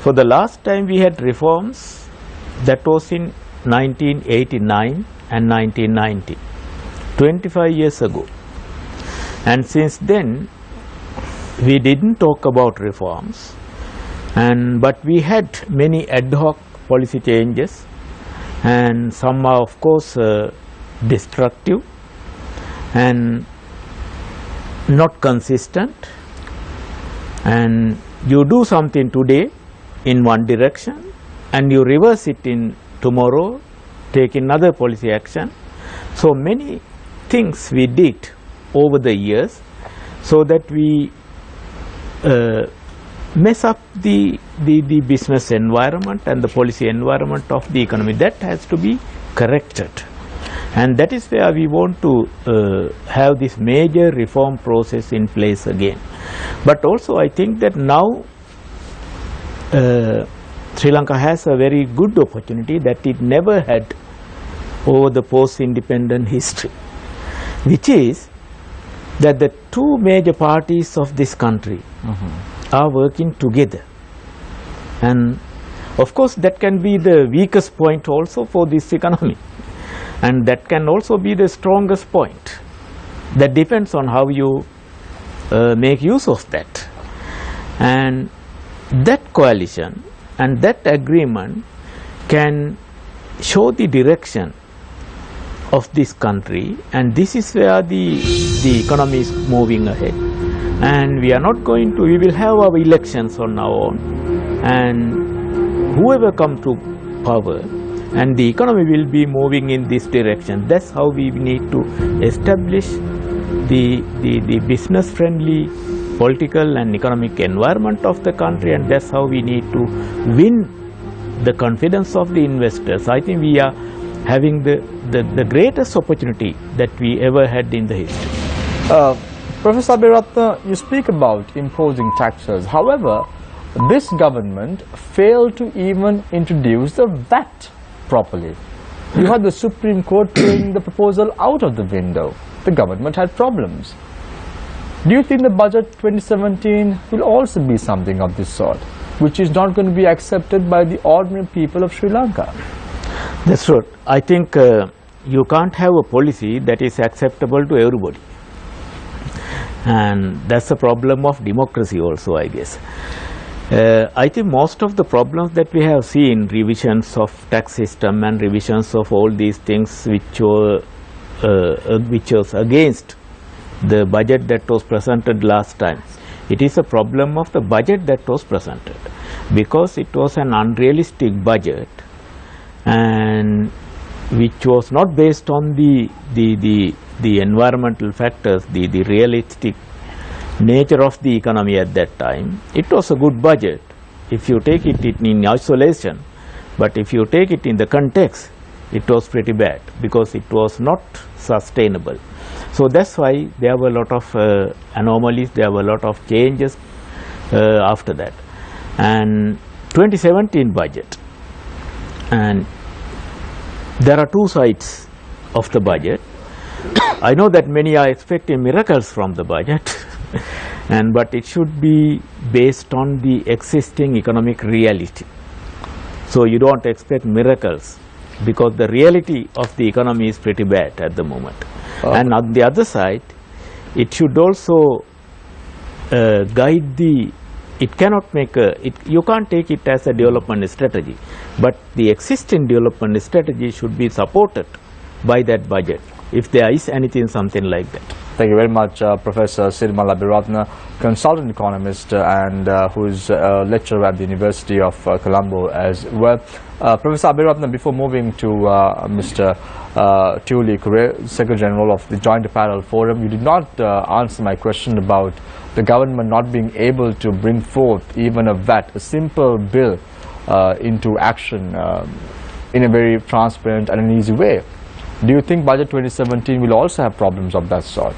for the last time we had reforms, that was in 1989 and 1990, 25 years ago, and since then we didn't talk about reforms, but we had many ad hoc policy changes, and some are of course destructive and not consistent, and you do something today in one direction and you reverse it in tomorrow, take another policy action. So many things we did over the years so that we mess up the business environment and the policy environment of the economy. That has to be corrected, and that is where we want to have this major reform process in place again. But also I think that now Sri Lanka has a very good opportunity that it never had over the post-independent history, which is that the two major parties of this country are working together, and of course that can be the weakest point also for this economy, and that can also be the strongest point. That depends on how you make use of that, and that coalition and that agreement can show the direction of this country, and this is where the economy is moving ahead. And we are not going to, we will have our elections on our own, and whoever come to power, and the economy will be moving in this direction. That's how we need to establish the business friendly political and economic environment of the country, and that's how we need to win the confidence of the investors. I think we are having the greatest opportunity that we ever had in the history. Professor Abiratna, you speak about imposing taxes. However, this government failed to even introduce the VAT properly. You had the Supreme Court throwing the proposal out of the window. The government had problems. Do you think the budget 2017 will also be something of this sort, which is not going to be accepted by the ordinary people of Sri Lanka? That's right. I think you can't have a policy that is acceptable to everybody. And that's the problem of democracy also, I guess. I think most of the problems that we have seen, revisions of tax system and revisions of all these things which was against the budget that was presented last time, it is a problem of the budget that was presented, because it was an unrealistic budget, and which was not based on the environmental factors, the realistic nature of the economy at that time. It was a good budget if you take it in isolation, but if you take it in the context, it was pretty bad because it was not sustainable. So that's why there were a lot of anomalies, there were a lot of changes after that. And 2017 budget, and there are two sides of the budget. I know that many are expecting miracles from the budget, but it should be based on the existing economic reality. So you don't expect miracles, because the reality of the economy is pretty bad at the moment. And on the other side, it should also guide the, it cannot make you can't take it as a development strategy, but the existing development strategy should be supported by that budget, if there is anything something like that. Thank you very much, Professor Sirmal Abhiratna, consultant economist and who is a lecturer at the University of Colombo as well. Professor Abhiratna, before moving to Mr. Tuli Kure, Secretary General of the Joint Apparel Forum, you did not answer my question about the government not being able to bring forth even a VAT, a simple bill, into action in a very transparent and an easy way. Do you think Budget 2017 will also have problems of that sort?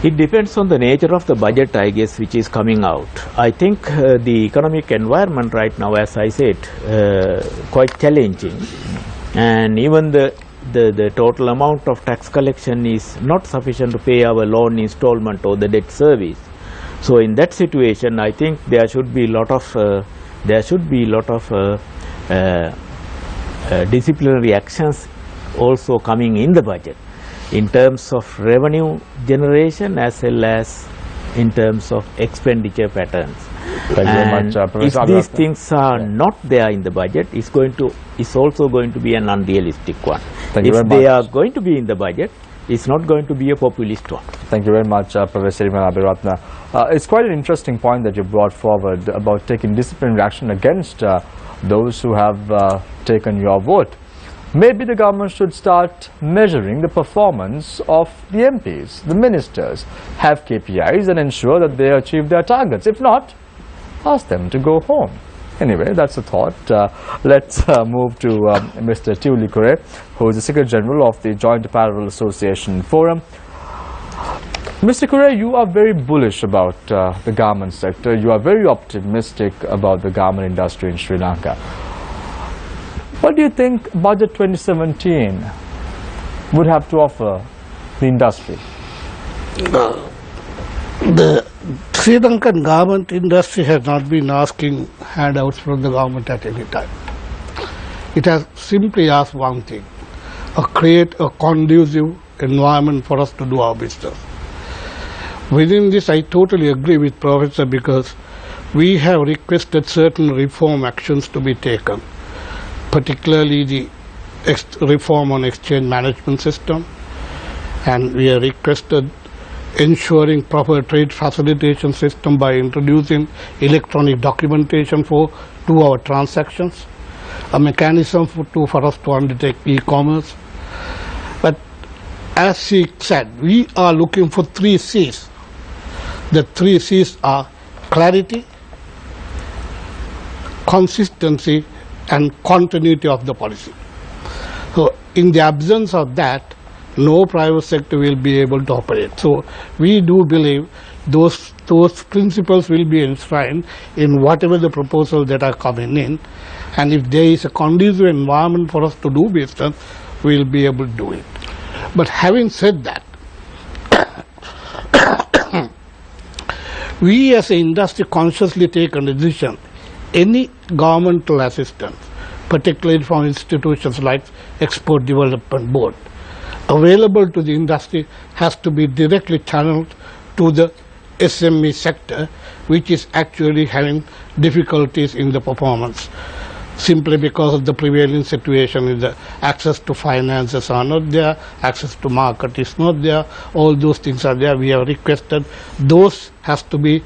It depends on the nature of the budget, I guess, which is coming out. I think the economic environment right now, as I said, quite challenging, and even the total amount of tax collection is not sufficient to pay our loan installment or the debt service. So in that situation, I think there should be a lot of disciplinary actions also coming in the budget, in terms of revenue generation as well as in terms of expenditure patterns. Thank you very much, Professor if these things are not there in the budget, it's also going to be an unrealistic one. If they are going to be in the budget, it's not going to be a populist one. Thank you very much, Professor Sirmal Abhiratna. It's quite an interesting point that you brought forward about taking disciplinary action against those who have taken your vote. Maybe the government should start measuring the performance of the MPs, the ministers, have KPIs and ensure that they achieve their targets. If not, ask them to go home. Anyway, that's a thought. Let's move to Mr. Tuli Kure, who is the Secretary General of the Joint Apparel Association Forum. Mr. Kure, you are very bullish about the garment sector. You are very optimistic about the garment industry in Sri Lanka. What do you think Budget 2017 would have to offer the industry? The Sri Lankan garment industry has not been asking handouts from the government at any time. It has simply asked one thing: create a conducive environment for us to do our business. Within this, I totally agree with Professor, because we have requested certain reform actions to be taken, particularly the reform on exchange management system, and we have requested ensuring proper trade facilitation system by introducing electronic documentation for 2-hour transactions, a mechanism for us to undertake e-commerce. But as she said, we are looking for 3 C's. The 3 C's are clarity, consistency, and continuity of the policy. So in the absence of that, no private sector will be able to operate. So we do believe those principles will be enshrined in whatever the proposals that are coming in, and if there is a conducive environment for us to do business, we will be able to do it. But having said that, we as an industry consciously take a decision: any governmental assistance, particularly from institutions like Export Development Board, available to the industry has to be directly channeled to the SME sector, which is actually having difficulties in the performance, simply because of the prevailing situation. Is the access to finances are not there, access to market is not there, all those things are there. We have requested those has to be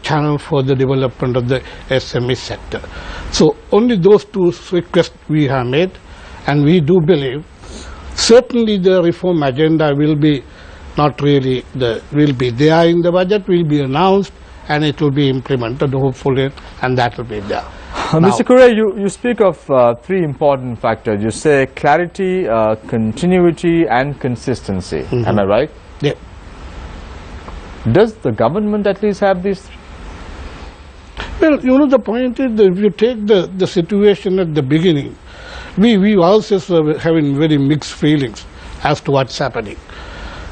channel for the development of the SME sector. So only those 2 requests we have made, and we do believe certainly the reform agenda will be not really will be there in the budget, will be announced, and it will be implemented hopefully, and that will be there. Mr. Kure, you speak of 3 important factors. You say clarity, continuity, and consistency. Am I right? Yeah. Does the government at least have these 3? Well, the point is that if you take the situation at the beginning, we also are having very mixed feelings as to what's happening.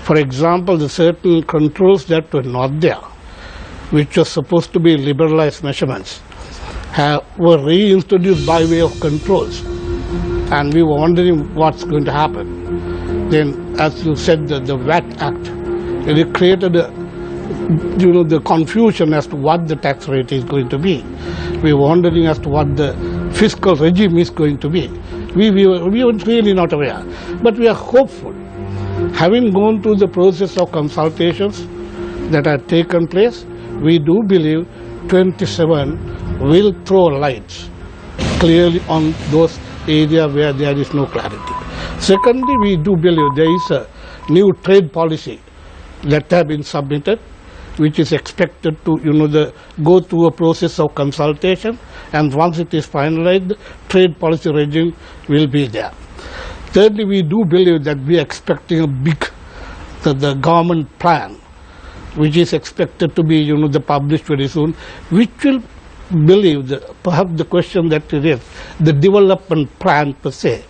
For example, the certain controls that were not there, which were supposed to be liberalized measurements, were reintroduced by way of controls, and we were wondering what's going to happen. Then, as you said, the VAT Act, it created the confusion as to what the tax rate is going to be. We were wondering as to what the fiscal regime is going to be. We were really not aware, but we are hopeful Having gone through the process of consultations that have taken place, we do believe 27 will throw lights clearly on those areas where there is no clarity. Secondly, we do believe there is a new trade policy that have been submitted, which is expected to go through a process of consultation, and once it is finalized, the trade policy regime will be there. Thirdly, we do believe that we are expecting a big the government plan, which is expected to be published very soon, which will believe that perhaps the question that it is, the development plan per se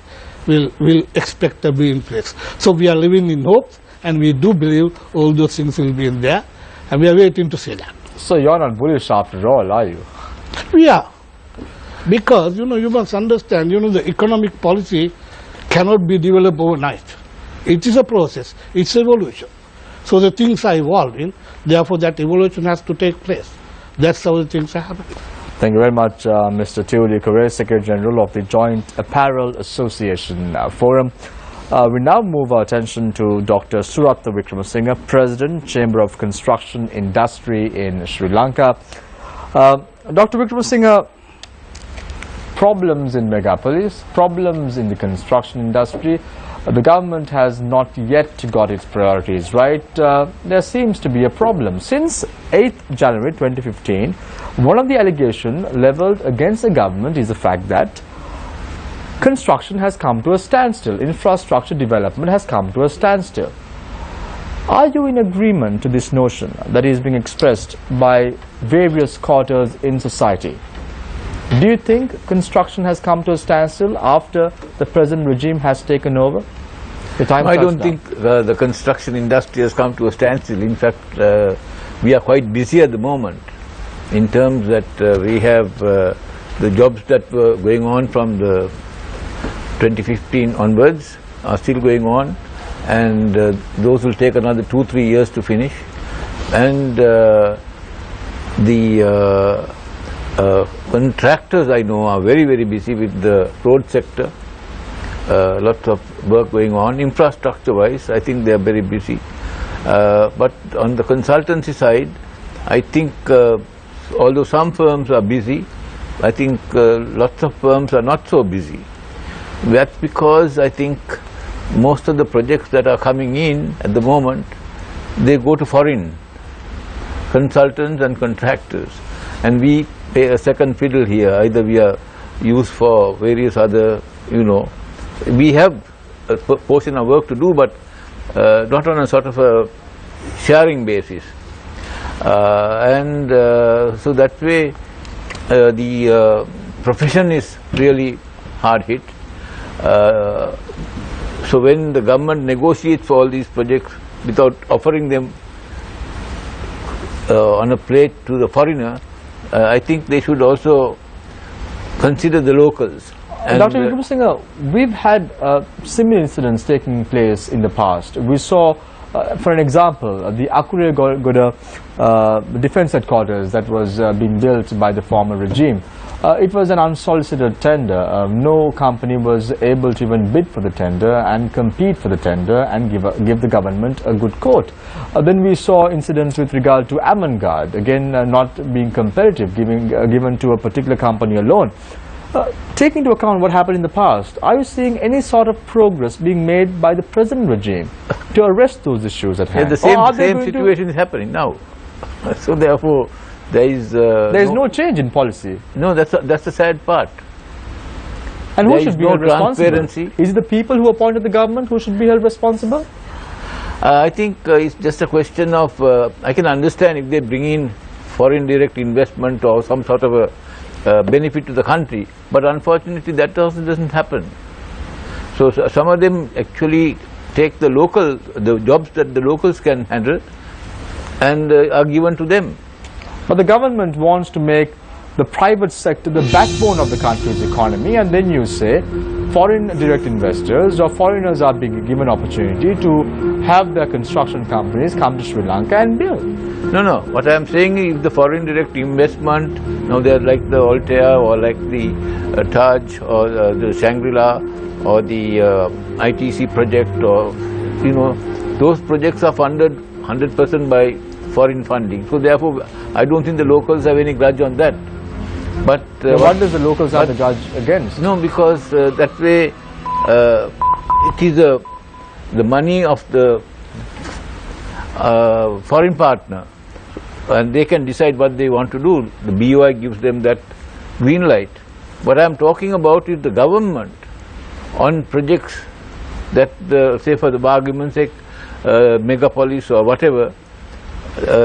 will expect to be in place. So we are living in hope, and we do believe all those things will be in there, and we are waiting to see that. So you're not bullish after all, are you? We are, because you must understand, the economic policy cannot be developed overnight. It is a process, it's evolution. So the things are evolving, therefore that evolution has to take place. That's how the things are happening. Thank you very much, Mr. Tiuli Kure, Secretary General of the Joint Apparel Association Forum. We now move our attention to Dr. Suratha Wickramasinghe, President, Chamber of Construction Industry in Sri Lanka. Dr. Wickramasinghe, problems in megapolis, problems in the construction industry. The government has not yet got its priorities right. There seems to be a problem. Since 8th January 2015, one of the allegations leveled against the government is the fact that construction has come to a standstill. Infrastructure development has come to a standstill. Are you in agreement to this notion that is being expressed by various quarters in society? Do you think construction has come to a standstill after the present regime has taken over? I don't think the construction industry has come to a standstill. In fact, we are quite busy at the moment in terms that we have the jobs that were going on from the 2015 onwards are still going on, and those will take another 2-3 years to finish. And the contractors I know are very, very busy with the road sector. Lots of work going on. Infrastructure wise, I think they are very busy. But on the consultancy side, I think although some firms are busy, I think lots of firms are not so busy. That's because I think most of the projects that are coming in at the moment, they go to foreign consultants and contractors, and we pay a second fiddle here. Either we are used for various other, we have a portion of work to do, but not on a sort of a sharing basis. So that way the profession is really hard hit. So when the government negotiates for all these projects without offering them on a plate to the foreigner, I think they should also consider the locals. And Dr. Wickramasinghe, we've had similar incidents taking place in the past. We saw, for an example, the Akure-Goda defense headquarters that was being built by the former regime. It was an unsolicited tender. No company was able to even bid for the tender and compete for the tender and give the government a good quote. Then we saw incidents with regard to Avangard, again not being competitive, given to a particular company alone. Taking into account what happened in the past, are you seeing any sort of progress being made by the present regime to arrest those issues at hand? The same situation is happening now. So therefore, there is no change in policy. No, that's the sad part. And who should be held responsible? Transparency. Is it the people who appointed the government who should be held responsible? I think it's just a question of, I can understand if they bring in foreign direct investment or some sort of a benefit to the country, but unfortunately that also doesn't happen. So some of them actually take the jobs that the locals can handle and are given to them. But the government wants to make the private sector the backbone of the country's economy, and then you say foreign direct investors or foreigners are being given opportunity to have their construction companies come to Sri Lanka and build. No. What I am saying is, if the foreign direct investment, they are like the Altea or like the Taj or the Shangri-La or the ITC project or you know, those projects are funded 100% by foreign funding. So therefore, I don't think the locals have any grudge on that. But what does the locals have to judge against? No, because that way it is the money of the foreign partner, and they can decide what they want to do. The BOI gives them that green light. What I am talking about is the government on projects that, say for the argument's sake, megapolis or whatever,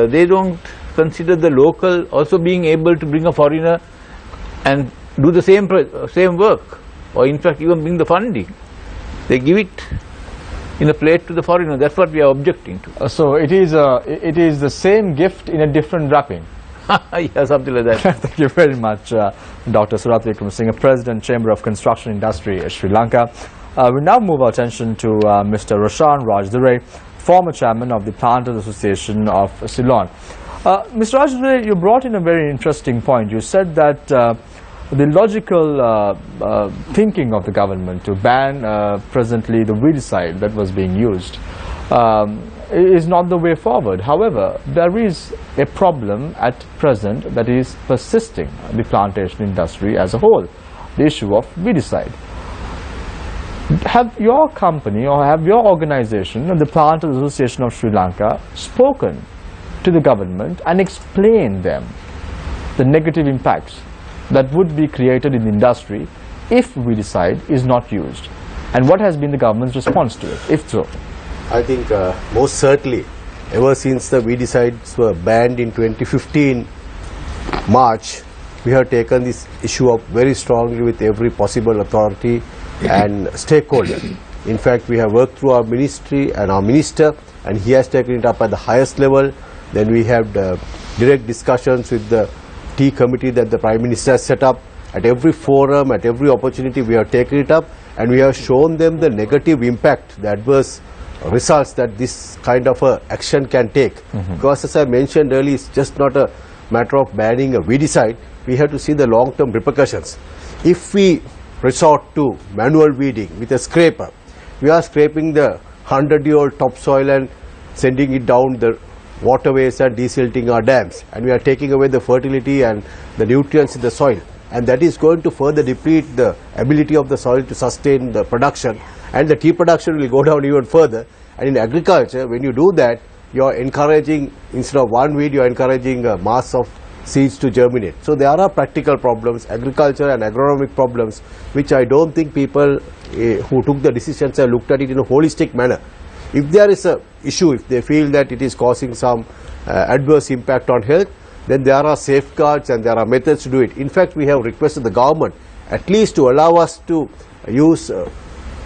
they don't consider the local also being able to bring a foreigner and do the same work, or in fact even bring the funding. They give it in a plate to the foreigner. That's what we are objecting to. So it is the same gift in a different wrapping. Yeah, something like that. Thank you very much, Dr. Surath Wickramasinghe, President, Chamber of Construction Industry, Sri Lanka. We now move our attention to Mr. Roshan Rajdure, former chairman of the Planters Association of Ceylon. Mr. Rajdure, you brought in a very interesting point. You said that the logical thinking of the government to ban presently the weedicide that was being used is not the way forward. However, there is a problem at present that is persisting in the plantation industry as a whole, the issue of weedicide. Have your company or have your organization, the Planters Association of Sri Lanka, spoken to the government and explained them the negative impacts that would be created in the industry if weedicide is not used? And what has been the government's response to it, if so? I think most certainly, ever since the weedicides were banned in 2015 March, we have taken this issue up very strongly with every possible authority and stakeholder. In fact, we have worked through our ministry and our minister, and he has taken it up at the highest level. Then we have direct discussions with the Tea committee that the Prime Minister has set up. At every forum, at every opportunity, we have taken it up, and we have shown them the negative impact, the adverse results that this kind of action can take. Because as I mentioned earlier, it's just not a matter of banning a weedicide. We have to see the long-term repercussions. If we resort to manual weeding with a scraper, we are scraping the 100-year-old topsoil and sending it down the waterways and desilting our dams, and we are taking away the fertility and the nutrients in the soil, and that is going to further deplete the ability of the soil to sustain the production, and the tea production will go down even further. And in agriculture, when you do that, you are encouraging, instead of one weed, you are encouraging a mass of seeds to germinate. So there are practical problems, agriculture and agronomic problems, which I don't think people who took the decisions have looked at it in a holistic manner. If there is a issue, if they feel that it is causing some adverse impact on health, then there are safeguards and there are methods to do it. In fact, we have requested the government at least to allow us to use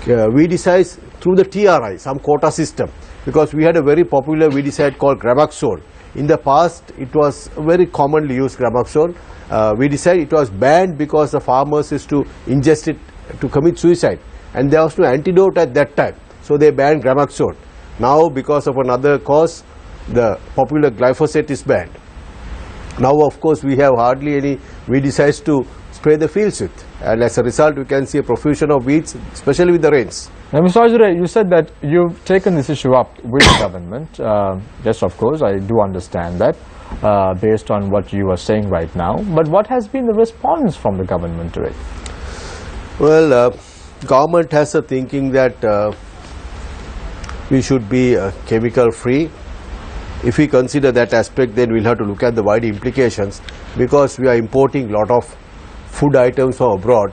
weedicides through the TRI, some quota system, because we had a very popular weedicide called Gramaxol. In the past, it was very commonly used, Gramaxol weedicide. It was banned because the farmers used to ingest it to commit suicide, and there was no antidote at that time. So they banned Gramaxol. Now, because of another cause, the popular glyphosate is banned. Now, of course, we have hardly any weedicides to spray the fields with, and as a result, we can see a profusion of weeds, especially with the rains. Now, Mr. Rajdure, you said that you've taken this issue up with the government. Yes, of course, I do understand that based on what you are saying right now. But what has been the response from the government to it? Well, government has a thinking that we should be chemical free. If we consider that aspect, then we'll have to look at the wide implications, because we are importing a lot of food items from abroad.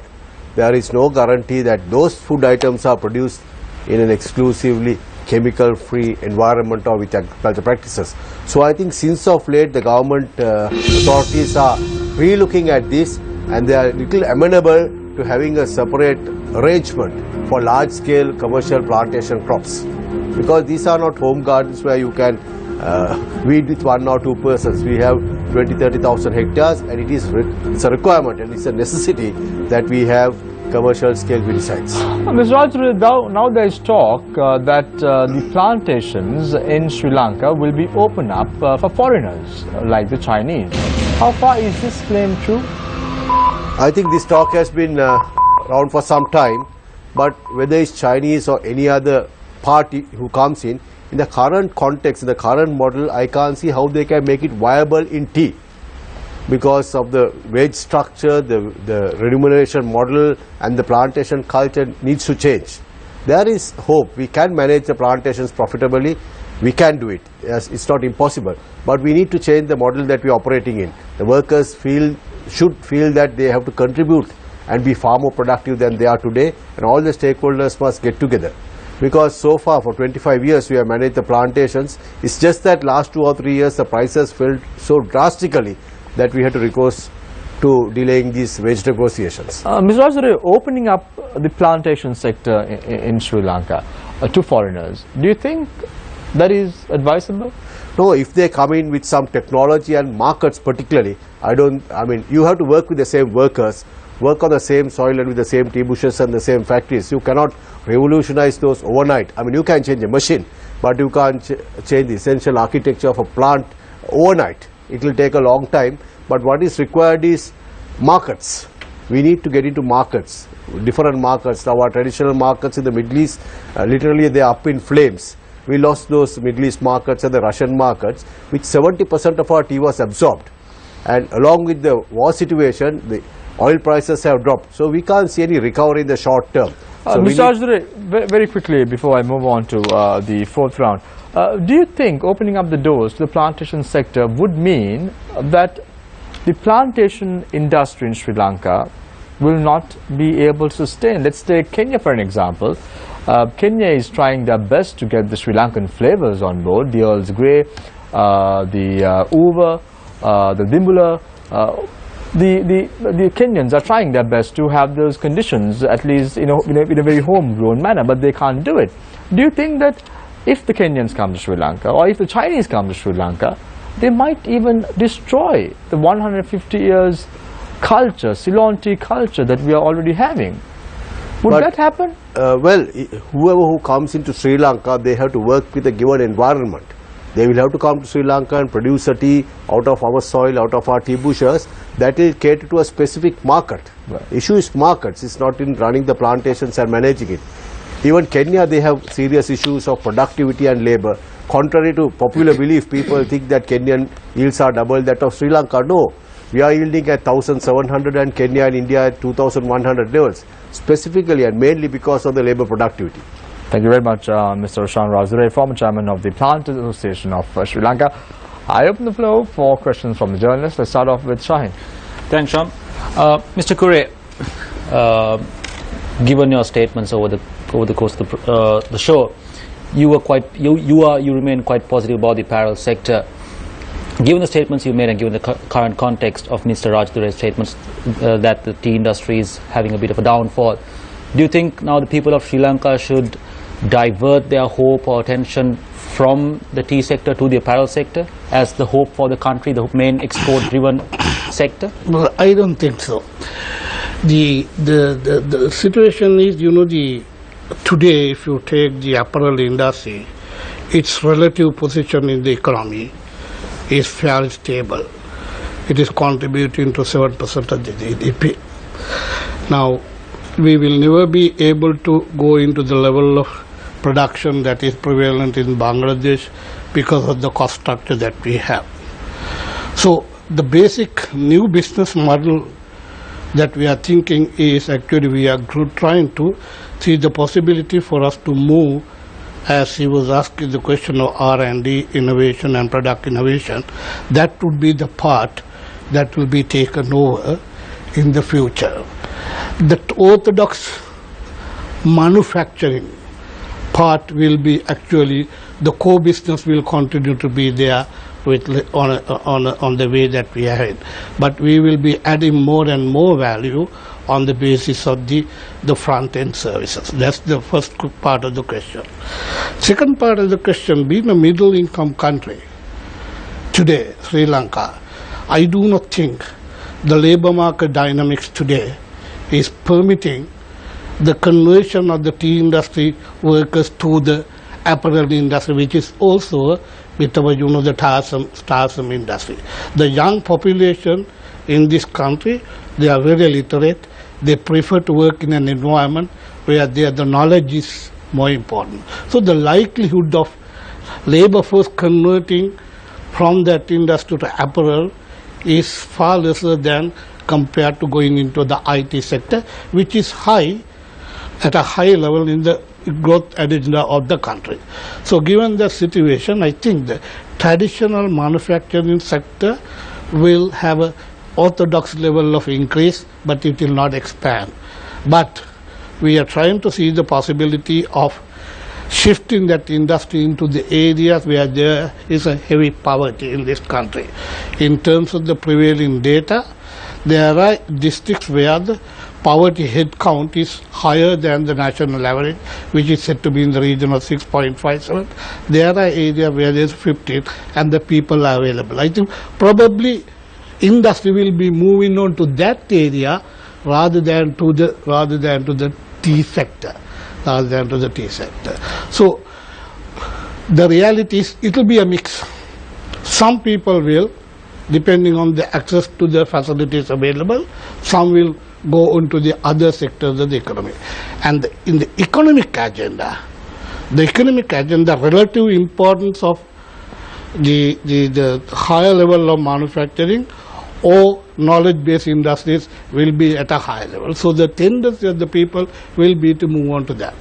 There is no guarantee that those food items are produced in an exclusively chemical free environment or with agriculture practices. So I think since of late the government authorities are re-looking at this, and they are little amenable to having a separate arrangement for large scale commercial plantation crops, because these are not home gardens where you can weed with 1 or 2 persons. We have 20,000-30,000 hectares, and it's a requirement and it's a necessity that we have commercial scale weedicides. Mr. Rajdure, now there is talk that the plantations in Sri Lanka will be opened up for foreigners like the Chinese. How far is this claim true? I think this talk has been around for some time, but whether it's Chinese or any other party who comes in the current context, in the current model, I can't see how they can make it viable in tea, because of the wage structure, the remuneration model and the plantation culture needs to change. There is hope. We can manage the plantations profitably. We can do it. Yes, it's not impossible. But we need to change the model that we are operating in. The workers should feel that they have to contribute and be far more productive than they are today, and all the stakeholders must get together. Because so far for 25 years we have managed the plantations. It's just that last 2 or 3 years the prices fell so drastically that we had to recourse to delaying these wage negotiations. Mr. Rajadhuri, opening up the plantation sector in Sri Lanka to foreigners, do you think that is advisable? No, if they come in with some technology and markets particularly, I mean, you have to work with the same workers, work on the same soil and with the same tea bushes and the same factories. You cannot revolutionize those overnight. I mean, you can change a machine, but you can't change the essential architecture of a plant overnight. It will take a long time, but what is required is markets. We need to get into markets, different markets. Now our traditional markets in the Middle East, literally they are up in flames. We lost those Middle East markets and the Russian markets, which 70% of our tea was absorbed. And along with the war situation, the oil prices have dropped. So we can't see any recovery in the short term. So Mr. Rajadhuri, very quickly before I move on to the fourth round, do you think opening up the doors to the plantation sector would mean that the plantation industry in Sri Lanka will not be able to sustain? Let's take Kenya for an example. Kenya is trying their best to get the Sri Lankan flavors on board, the Earl's Grey, the Uva, the Dimbula. The Kenyans are trying their best to have those conditions, at least in a very homegrown manner, but they can't do it. Do you think that if the Kenyans come to Sri Lanka, or if the Chinese come to Sri Lanka, they might even destroy the 150 years culture, Ceylon tea culture that we are already having? Would that happen? Well, whoever who comes into Sri Lanka, they have to work with a given environment. They will have to come to Sri Lanka and produce a tea out of our soil, out of our tea bushes. That will cater to a specific market. Right. Issue is markets. It's not in running the plantations and managing it. Even Kenya, they have serious issues of productivity and labor. Contrary to popular belief, people think that Kenyan yields are double that of Sri Lanka. No, we are yielding at 1,700 and Kenya and India at 2,100 levels, specifically and mainly because of the labor productivity. Thank you very much, Mr. Roshan Rajadhuri, former chairman of the Planters Association of Sri Lanka. I open the floor for questions from the journalists. Let's start off with Shahin. Thanks, Sham. Mr. Kure, given your statements over the course of the show, you remain quite positive about the apparel sector. Given the statements you made and given the current context of Mr. Rajadhuri's statements that the tea industry is having a bit of a downfall, do you think now the people of Sri Lanka should divert their hope or attention from the tea sector to the apparel sector as the hope for the country, the main export-driven sector? Well, I don't think so. The situation is, today if you take the apparel industry, its relative position in the economy is fairly stable. It is contributing to 7% of the GDP. Now, we will never be able to go into the level of production that is prevalent in Bangladesh because of the cost structure that we have. So the basic new business model that we are thinking is actually we are trying to see the possibility for us to move, as he was asking the question of R&D, innovation and product innovation. That would be the part that will be taken over in the future. The orthodox manufacturing part will be actually, the core business will continue to be there with on the way that we are in. But we will be adding more and more value on the basis of the front-end services. That's the first part of the question. Second part of the question, being a middle-income country, today, Sri Lanka, I do not think the labor market dynamics today is permitting the conversion of the tea industry workers to the apparel industry, which is also with our, the tiresome industry. The young population in this country, they are very literate. They prefer to work in an environment where the knowledge is more important. So the likelihood of labor force converting from that industry to apparel is far lesser than compared to going into the IT sector, which is at a high level in the growth agenda of the country. So given the situation, I think the traditional manufacturing sector will have an orthodox level of increase, but it will not expand. But we are trying to see the possibility of shifting that industry into the areas where there is a heavy poverty in this country. In terms of the prevailing data, there are districts where the poverty head count is higher than the national average, which is said to be in the region of 6.57. There are areas where there is 15 and the people are available. I think probably industry will be moving on to that area rather than to the tea sector. So the reality is it will be a mix. Some people will, depending on the access to the facilities available, some will go into the other sectors of the economy. And in the economic agenda, relative importance of the higher level of manufacturing or knowledge-based industries will be at a higher level. So the tendency of the people will be to move on to that.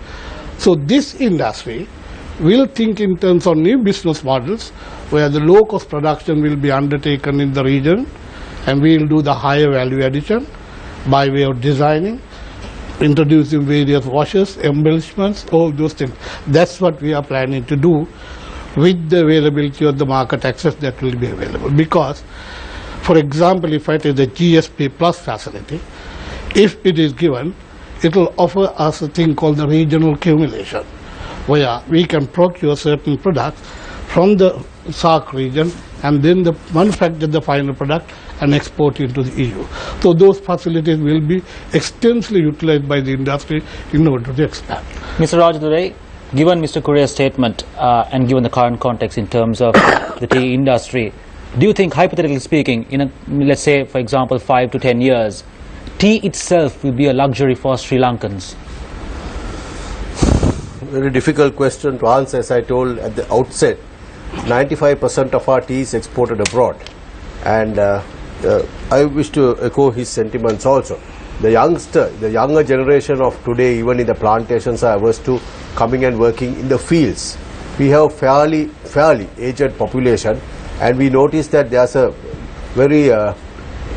So this industry will think in terms of new business models where the low-cost production will be undertaken in the region, and we will do the higher value addition by way of designing, introducing various washes, embellishments, all those things. That's what we are planning to do with the availability of the market access that will be available. Because, for example, if I take the GSP Plus facility, if it is given, it will offer us a thing called the regional accumulation, where we can procure certain products from the SAARC region and then manufacture the final product and export into the EU. So those facilities will be extensively utilized by the industry in order to expand. Mr. Rajadurai, given Mr. Korea's statement and given the current context in terms of the tea industry, do you think, hypothetically speaking, in let's say, for example, 5 to 10 years, tea itself will be a luxury for Sri Lankans? Very difficult question to answer. As I told at the outset, 95% of our tea is exported abroad, and I wish to echo his sentiments also. The younger generation of today, even in the plantations, are averse to coming and working in the fields. We have fairly aged population, and we notice that there's a very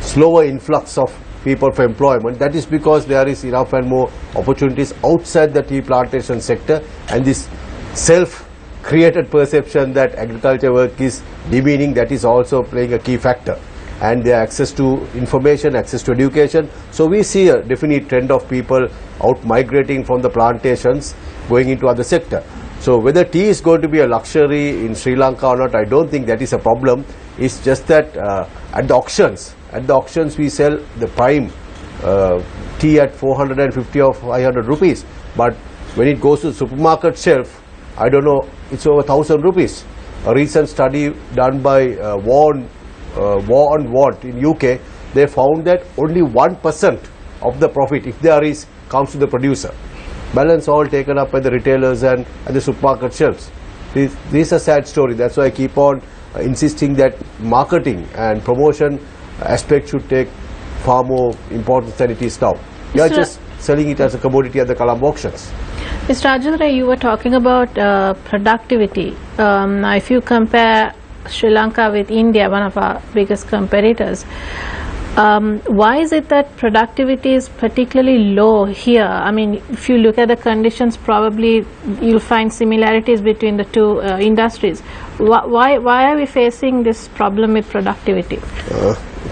slower influx of people for employment. That is because there is enough and more opportunities outside the tea plantation sector, and this self-created perception that agriculture work is demeaning, that is also playing a key factor. And their access to information, access to education. So we see a definite trend of people out migrating from the plantations going into other sector. So whether tea is going to be a luxury in Sri Lanka or not, I don't think that is a problem. It's just that at the auctions we sell the prime tea at 450 or 500 rupees. But when it goes to the supermarket shelf, I don't know, it's over 1,000 rupees. A recent study done by War on Want in UK, they found that only 1% of the profit, if there is, comes to the producer. Balance all taken up by the retailers and the supermarket shelves. This is a sad story. That's why I keep on insisting that marketing and promotion aspect should take far more importance than it is now. We are just selling it as a commodity at the Colombo auctions. Mr. Rajadurai, you were talking about productivity. Now, if you compare Sri Lanka with India, one of our biggest competitors, why is it that productivity is particularly low here? I mean, if you look at the conditions, probably you'll find similarities between the two industries. Why are we facing this problem with productivity?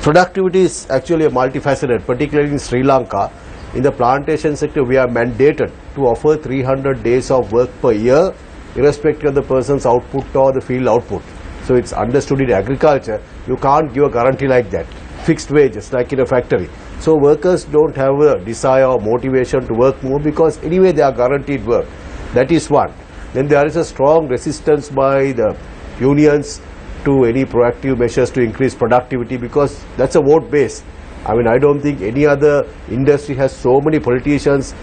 Productivity is actually a multifaceted, particularly in Sri Lanka. In the plantation sector, we are mandated to offer 300 days of work per year, irrespective of the person's output or the field output. So it's understood in agriculture, you can't give a guarantee like that. Fixed wages like in a factory. So workers don't have a desire or motivation to work more because anyway they are guaranteed work. That is one. Then there is a strong resistance by the unions to any proactive measures to increase productivity because that's a vote base. I mean, I don't think any other industry has so many politicians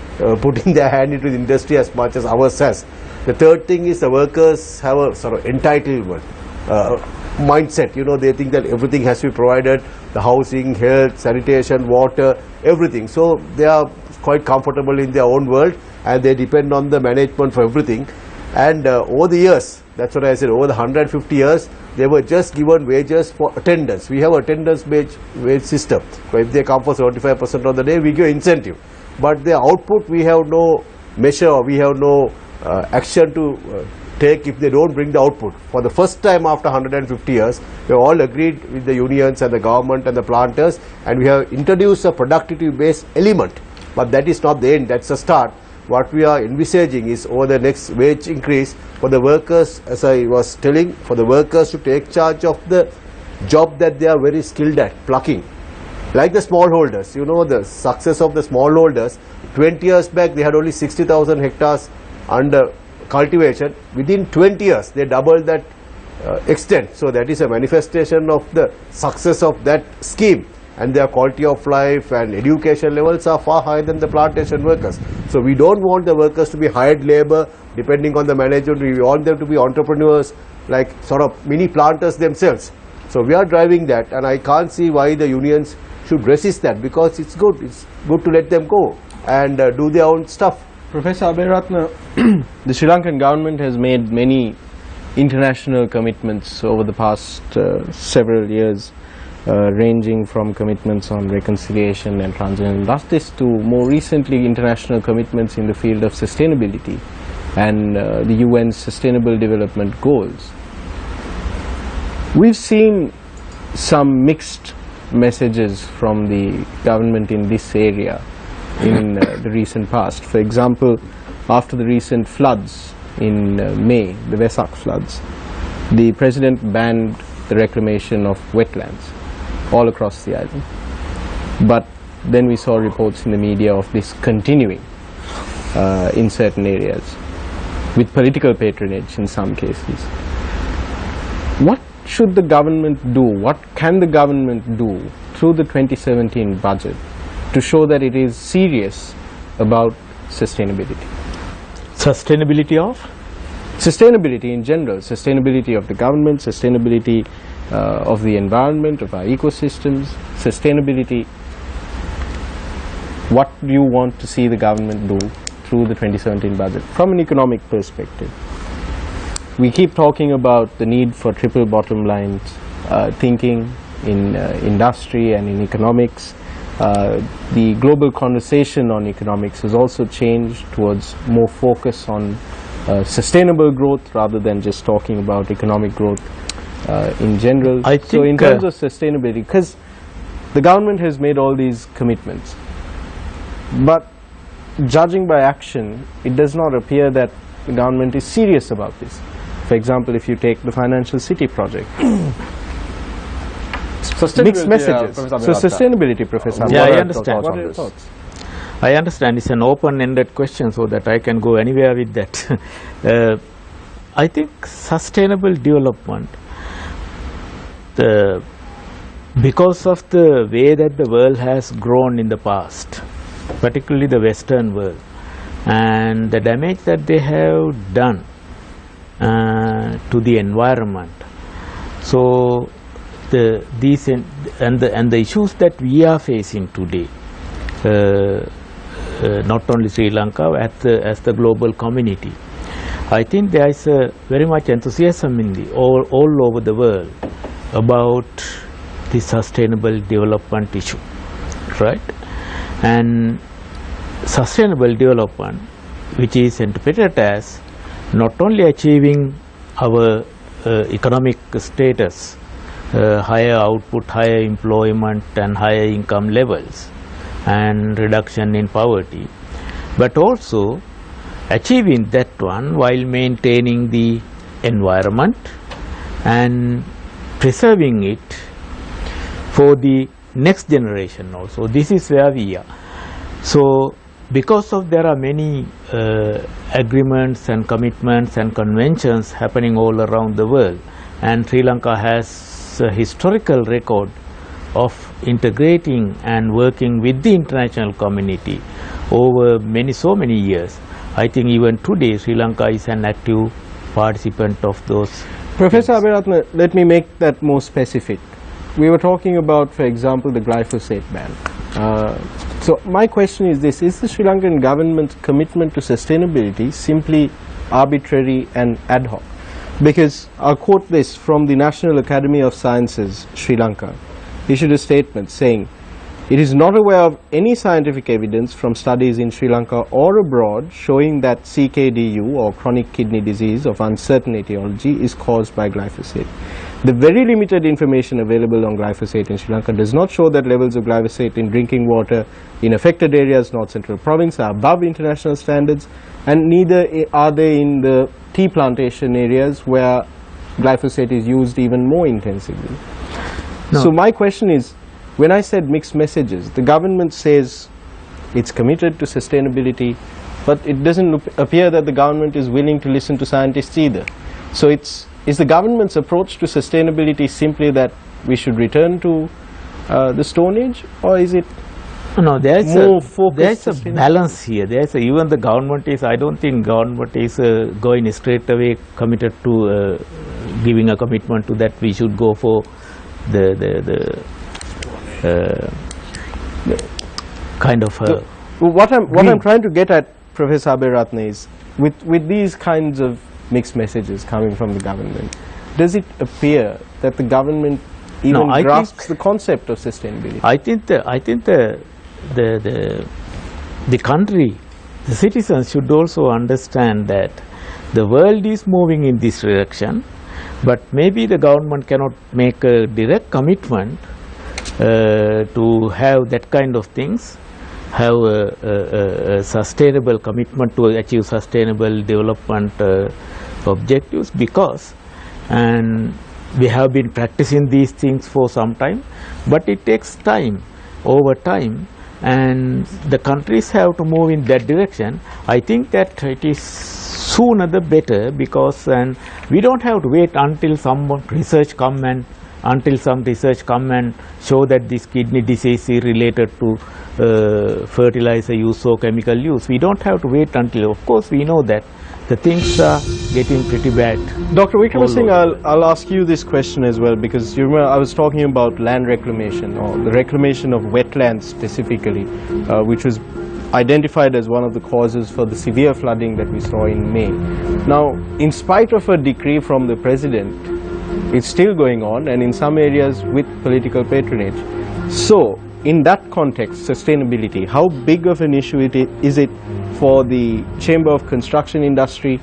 putting their hand into the industry as much as ours has. The third thing is the workers have a sort of entitlement mindset. You know, they think that everything has to be provided, the housing, health, sanitation, water, everything. So they are quite comfortable in their own world and they depend on the management for everything. And over the years, that's what I said, over the 150 years, they were just given wages for attendance. We have attendance wage system. So if they come for 75% of the day, we give incentive. But the output, we have no measure, we have no action to take if they don't bring the output. For the first time after 150 years, we have all agreed with the unions and the government and the planters, and we have introduced a productivity-based element. But that is not the end, that's the start. What we are envisaging is over the next wage increase for the workers, as I was telling, for the workers to take charge of the job that they are very skilled at, plucking. Like the smallholders, you know the success of the smallholders. 20 years back they had only 60,000 hectares under cultivation. Within 20 years they doubled that extent. So that is a manifestation of the success of that scheme. And their quality of life and education levels are far higher than the plantation workers. So we don't want the workers to be hired labor depending on the management. We want them to be entrepreneurs, like sort of mini planters themselves. So we are driving that, and I can't see why the unions should resist that, because it's good to let them go and do their own stuff. Professor Abeyratne, the Sri Lankan government has made many international commitments over the past several years, ranging from commitments on reconciliation and transnational justice to more recently international commitments in the field of sustainability and the UN's Sustainable Development Goals. We've seen some mixed messages from the government in this area in the recent past. For example, after the recent floods in May, the Vesak floods, the President banned the reclamation of wetlands all across the island. But then we saw reports in the media of this continuing in certain areas, with political patronage in some cases. What should the government do? What can the government do through the 2017 budget to show that it is serious about sustainability? Sustainability of? Sustainability in general, sustainability of the government, sustainability of the environment, of our ecosystems, sustainability. What do you want to see the government do through the 2017 budget from an economic perspective? We keep talking about the need for triple bottom lines thinking in industry and in economics. The global conversation on economics has also changed towards more focus on sustainable growth rather than just talking about economic growth in general. So in terms of sustainability, because the government has made all these commitments, but judging by action, it does not appear that the government is serious about this. For example, if you take the Financial City project, mixed messages. So sustainability, Professor. Yeah, I understand. What are your thoughts? I understand. It's an open-ended question, so that I can go anywhere with that. I think sustainable development, because of the way that the world has grown in the past, particularly the Western world, and the damage that they have done to the environment. So these and the issues that we are facing today, not only Sri Lanka, as the global community, I think there is very much enthusiasm in all over the world about the sustainable development issue, right? And sustainable development, which is interpreted as not only achieving our economic status, higher output, higher employment and higher income levels and reduction in poverty, but also achieving that one while maintaining the environment and preserving it for the next generation also. This is where we are. So because of there are many agreements and commitments and conventions happening all around the world, and Sri Lanka has a historical record of integrating and working with the international community over so many years. I think even today Sri Lanka is an active participant of those. Professor Aberatna, let me make that more specific. We were talking about, for example, the glyphosate ban. So my question is this: is the Sri Lankan government's commitment to sustainability simply arbitrary and ad hoc? Because I'll quote this from the National Academy of Sciences, Sri Lanka, issued a statement saying, "It is not aware of any scientific evidence from studies in Sri Lanka or abroad showing that CKDU, or chronic kidney disease of uncertain etiology, is caused by glyphosate. The very limited information available on glyphosate in Sri Lanka does not show that levels of glyphosate in drinking water in affected areas, North Central Province, are above international standards, and neither are they in the tea plantation areas where glyphosate is used even more intensively." No. So my question is, when I said mixed messages, the government says it's committed to sustainability, but it doesn't appear that the government is willing to listen to scientists either. So is the government's approach to sustainability simply that we should return to the Stone Age, or is it No, there's more focused a balance here. Even the government is, I don't think government is going straight away committed to giving a commitment to that we should go for the kind of what I'm trying to get at, Professor Aberatna, is with these kinds of mixed messages coming from the government, does it appear that the government even grasps the concept of sustainability? I think the country, the citizens should also understand that the world is moving in this direction, but maybe the government cannot make a direct commitment to have that kind of things, have a sustainable commitment to achieve sustainable development objectives, because we have been practicing these things for some time, but it takes time, over time, and the countries have to move in that direction. I think that it is sooner the better, because we don't have to wait until some research come and show that this kidney disease is related to fertilizer use or chemical use. We don't have to wait until, of course we know that the things are getting pretty bad. Dr. Wickramasinghe, I'll ask you this question as well, because you remember I was talking about land reclamation, or the reclamation of wetlands specifically, which was identified as one of the causes for the severe flooding that we saw in May. Now, in spite of a decree from the President, it's still going on, and in some areas with political patronage. So, in that context, sustainability, how big of an issue is it for the Chamber of Construction industry?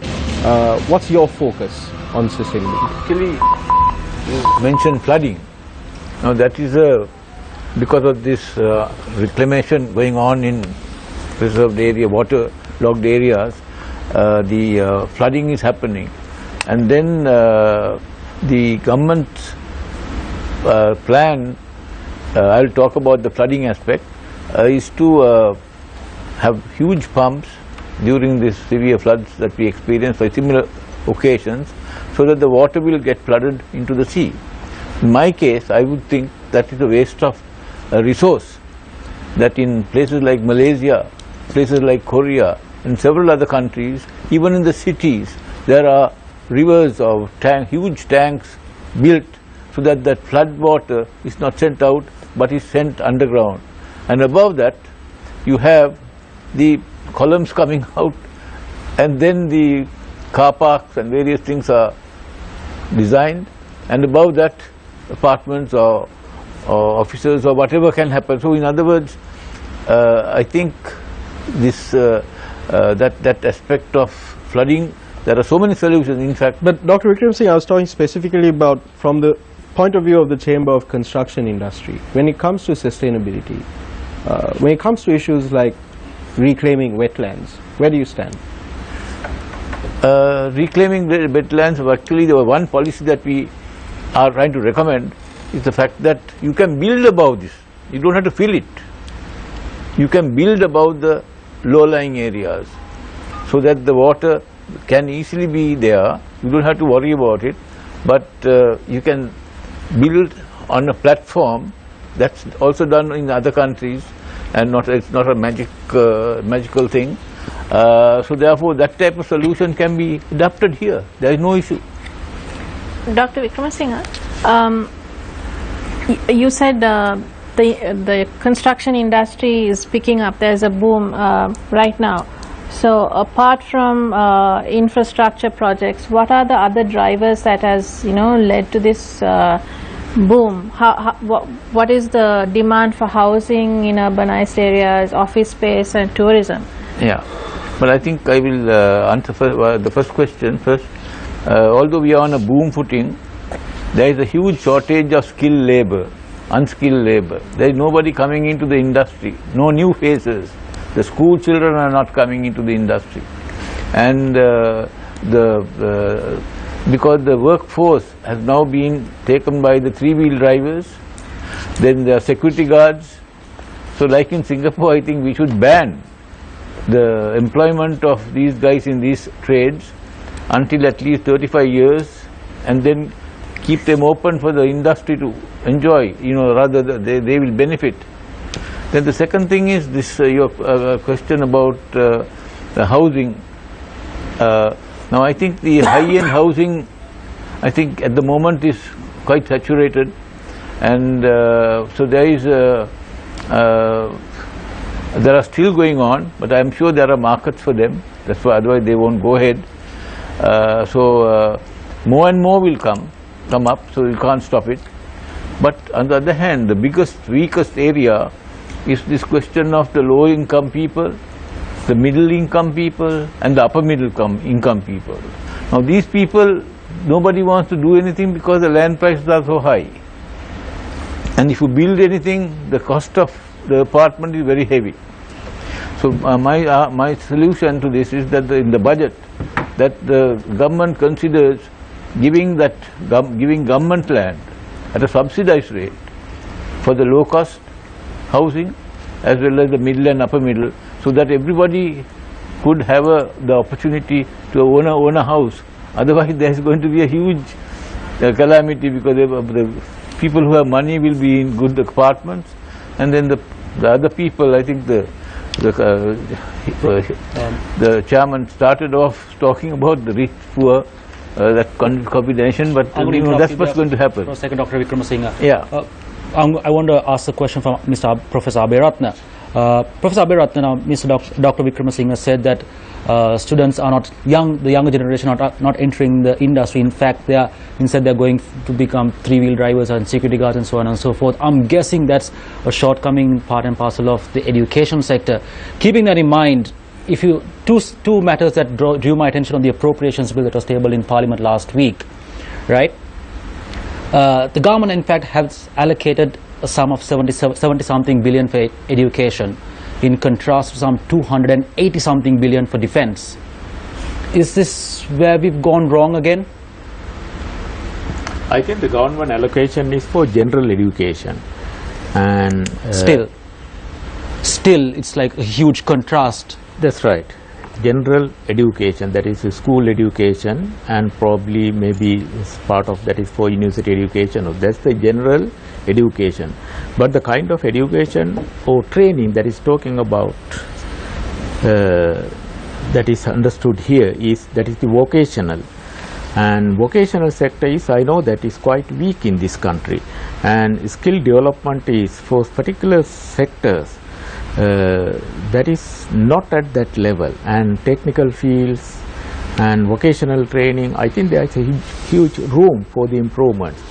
What's your focus on sustainability? Actually, you mentioned flooding. Now that is because of this reclamation going on in preserved area, water-logged areas, the flooding is happening. And then the government plan, I'll talk about the flooding aspect, is to have huge pumps during these severe floods that we experience for similar occasions, so that the water will get flooded into the sea. In my case, I would think that is a waste of a resource, that in places like Malaysia, places like Korea, and several other countries, even in the cities, there are rivers of huge tanks built so that that flood water is not sent out but is sent underground. And above that, you have the columns coming out, and then the car parks and various things are designed, and above that apartments or offices or whatever can happen. So in other words, I think this that aspect of flooding, there are so many solutions, in fact. But Dr. Wickramasinghe, I was talking specifically about from the point of view of the Chamber of Construction industry. When it comes to sustainability, when it comes to issues like reclaiming wetlands, where do you stand? Reclaiming wetlands, actually the one policy that we are trying to recommend is the fact that you can build above this. You don't have to fill it. You can build above the low-lying areas so that the water can easily be there. You don't have to worry about it, but you can build on a platform That's also done in other countries, and it's not a magical thing. So therefore, that type of solution can be adapted here. There is no issue. Dr. Wickramasinghe, you said the construction industry is picking up. There's a boom right now. So apart from infrastructure projects, what are the other drivers that has led to this boom? What is the demand for housing in urbanized areas, office space and tourism? Yeah, but I think I will answer the first question first. Although we are on a boom footing, there is a huge shortage of skilled labor, unskilled labor. There is nobody coming into the industry, no new faces. The school children are not coming into the industry, and because the workforce has now been taken by the three-wheel drivers, then there are security guards. So like in Singapore, I think we should ban the employment of these guys in these trades until at least 35 years, and then keep them open for the industry to enjoy, rather they will benefit. Then the second thing is this your question about the housing. Now I think the high-end housing, I think at the moment is quite saturated, and so there is there are still going on, but I am sure there are markets for them. That's why otherwise they won't go ahead. So more and more will come up, so you can't stop it. But on the other hand, the weakest area is this question of the low income people, the middle income people and the upper middle income people. Now these people, nobody wants to do anything because the land prices are so high, and if you build anything, the cost of the apartment is very heavy. So my solution to this is that in the budget, that the government considers giving government land at a subsidized rate for the low cost housing as well as the middle and upper middle, so that everybody could have the opportunity to own a house. Otherwise there is going to be a huge calamity, because the people who have money will be in good apartments, and then the other people, I think the chairman started off talking about the rich poor, that combination, but that's what's going to happen. For a second, Dr. Wickramasinghe. Yeah. I want to ask a question from Professor Abeyratne. Professor Abeyratne, now Dr. Wickramasinghe said that students are not young, the younger generation are not entering the industry. In fact, instead they're going to become three-wheel drivers and security guards and so on and so forth. I'm guessing that's a shortcoming part and parcel of the education sector. Keeping that in mind, if you two matters that drew my attention on the appropriations bill that was tabled in Parliament last week, right? The government, in fact, has allocated a sum of 70-something billion for education, in contrast to some 280-something billion for defence. Is this where we've gone wrong again? I think the government allocation is for general education, and still it's like a huge contrast. That's right. General education, that is school education, and probably maybe part of that is for university education. That's the general education. But the kind of education or training that is talking about, that is understood here, that is the vocational. And vocational sector is, I know that is quite weak in this country, and skill development is for particular sectors that is not at that level, and technical fields and vocational training, I think there is a huge room for the improvements.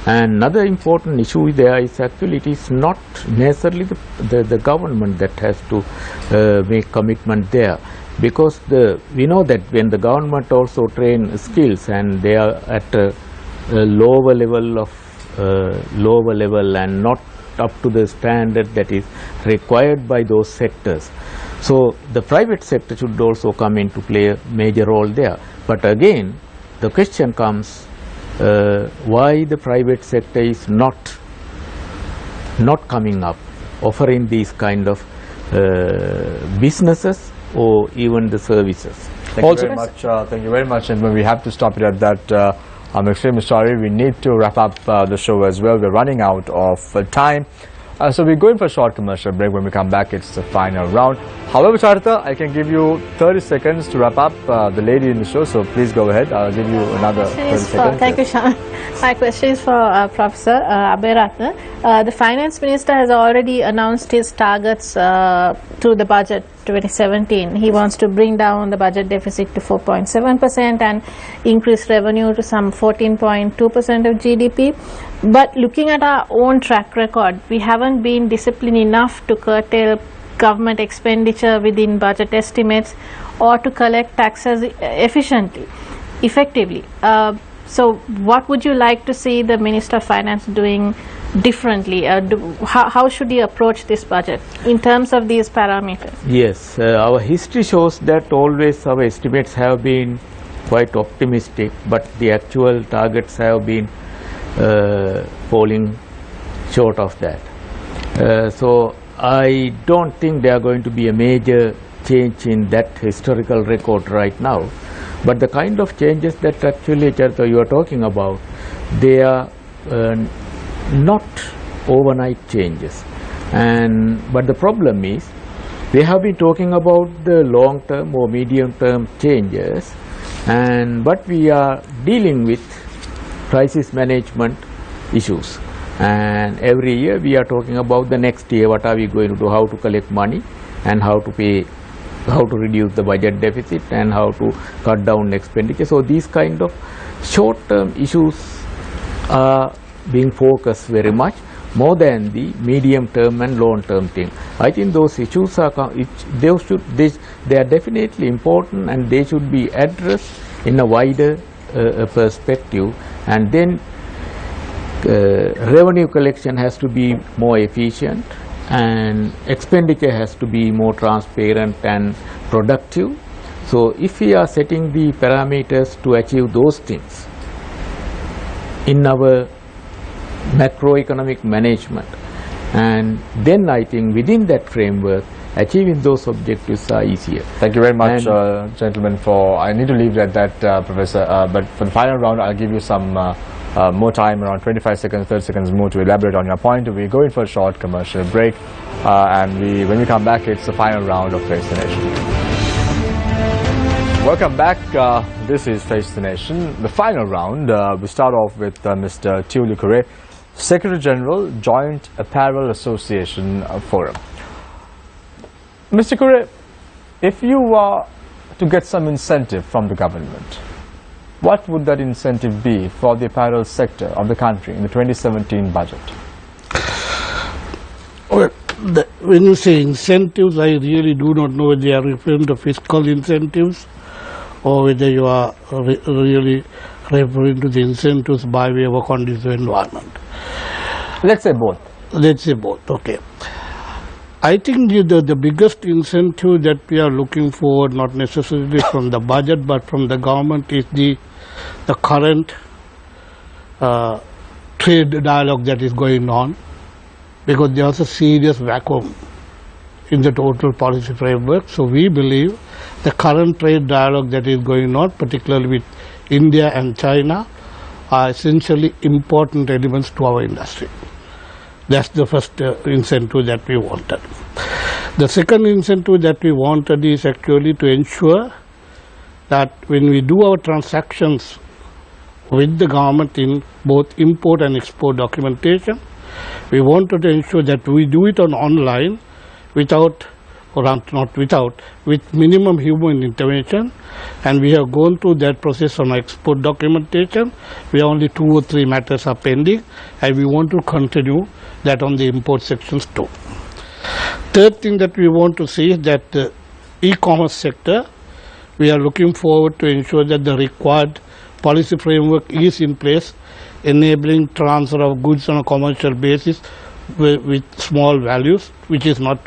And another important issue there is actually it is not necessarily the government that has to make commitment there, because we know that when the government also train skills and they are at a lower level and not up to the standard that is required by those sectors. So the private sector should also come into play a major role there. But again, the question comes, why the private sector is not coming up, offering these kind of businesses or even the services. Thank you very much, and we have to stop it at that. I'm extremely sorry, we need to wrap up the show as well. We're running out of time. So we're going for a short commercial break. When we come back, it's the final round. However, Charita, I can give you 30 seconds to wrap up the lady in the show. So please go ahead. I'll give you another 30 seconds. Thank you, Sean. My question is for Professor Aberatna. The Finance Minister has already announced his targets through the budget 2017. He wants to bring down the budget deficit to 4.7% and increase revenue to some 14.2% of GDP. But looking at our own track record, we haven't been disciplined enough to curtail government expenditure within budget estimates or to collect taxes effectively. So what would you like to see the Minister of Finance doing differently? How should he approach this budget in terms of these parameters? Yes, our history shows that always our estimates have been quite optimistic, but the actual targets have been falling short of that. So I don't think there are going to be a major change in that historical record right now. But the kind of changes that actually, Charita, you are talking about, they are not overnight changes. But the problem is, they have been talking about the long-term or medium-term changes, but we are dealing with crisis management issues. And every year we are talking about the next year, what are we going to do, how to collect money and how to pay, how to reduce the budget deficit and how to cut down expenditure. So these kind of short-term issues are being focused very much more than the medium-term and long-term thing. I think those issues are they are definitely important and they should be addressed in a wider perspective. And then revenue collection has to be more efficient and expenditure has to be more transparent and productive. So if we are setting the parameters to achieve those things in our macroeconomic management, and then I think within that framework achieving those objectives are easier. Thank you very much, gentlemen. I need to leave it at that, Professor, but for the final round I'll give you some more time, around 25 seconds, 30 seconds more to elaborate on your point. We're going for a short commercial break, and when we come back, it's the final round of Face the Nation. Welcome back. This is Face the Nation. The final round, we start off with Mr. Thieu Kure, Secretary General, Joint Apparel Association Forum. Mr. Kure, if you were to get some incentive from the government, what would that incentive be for the apparel sector of the country in the 2017 budget? Well, when you say incentives, I really do not know whether they are referring to fiscal incentives or whether you are really referring to the incentives by way of a conducive environment. Let's say both. Let's say both, okay. I think the biggest incentive that we are looking for, not necessarily from the budget but from the government, is the current trade dialogue that is going on, because there is a serious vacuum in the total policy framework. So we believe the current trade dialogue that is going on, particularly with India and China, are essentially important elements to our industry. That's the first incentive that we wanted. The second incentive that we wanted is actually to ensure that when we do our transactions with the government in both import and export documentation, we wanted to ensure that we do it online with minimum human intervention, and we have gone through that process on export documentation. We have only 2 or 3 matters are pending, and we want to continue that on the import sections too. Third thing that we want to see is that the e-commerce sector, we are looking forward to ensure that the required policy framework is in place, enabling transfer of goods on a commercial basis with small values, which is not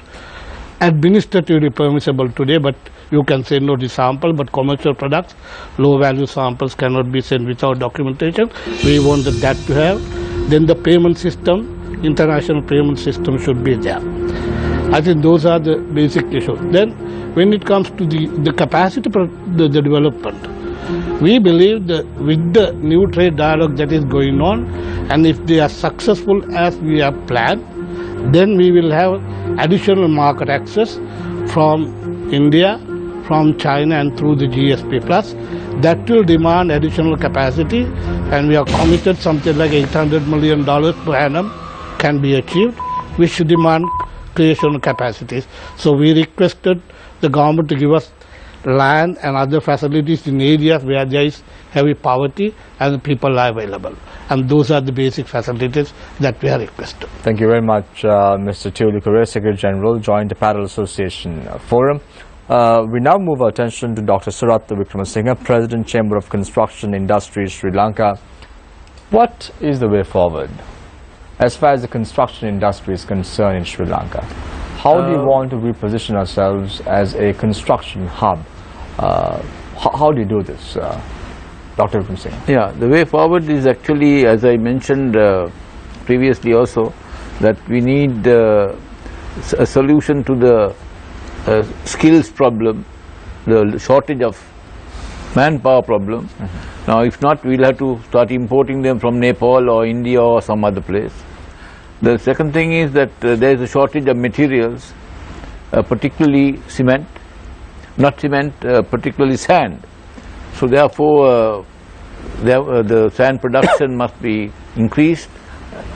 administratively permissible today, but you can send no sample, but commercial products, low value samples cannot be sent without documentation. We wanted that to have. Then the payment system, international payment system should be there. I think those are the basic issues. Then when it comes to the capacity for the development, we believe that with the new trade dialogue that is going on, and if they are successful as we have planned, then we will have additional market access from India, from China and through the GSP Plus. That will demand additional capacity, and we are committed something like $800 million per annum can be achieved, which demand creation of capacities. So we requested the government to give us land and other facilities in areas where there is heavy poverty and the people are available. And those are the basic facilities that we are requested. Thank you very much, Mr. Tuli Kure, Secretary General, Joint Apparel Association Forum. We now move our attention to Dr. Surat Wickramasinghe, President, Chamber of Construction Industries, Sri Lanka. What is the way forward as far as the construction industry is concerned in Sri Lanka? How do you want to reposition ourselves as a construction hub? How do you do this, Dr. Wickramasinghe? Yeah, the way forward is actually, as I mentioned previously also, that we need a solution to the skills problem, the shortage of manpower problem. Now, if not, we'll have to start importing them from Nepal or India or some other place. The second thing is that there is a shortage of materials, particularly cement, not cement, particularly sand. So therefore, the sand production must be increased.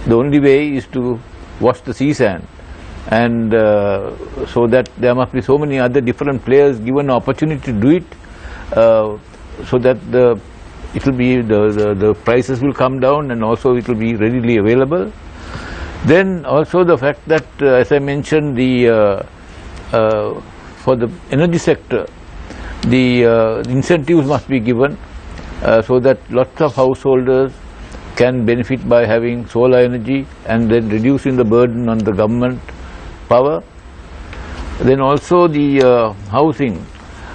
The only way is to wash the sea sand, and so that there must be so many other different players given an opportunity to do it, so that it will be the prices will come down, and also it will be readily available. Then also the fact that, as I mentioned, for the energy sector, the incentives must be given, so that lots of householders can benefit by having solar energy, and then reducing the burden on the government power. Then also the housing,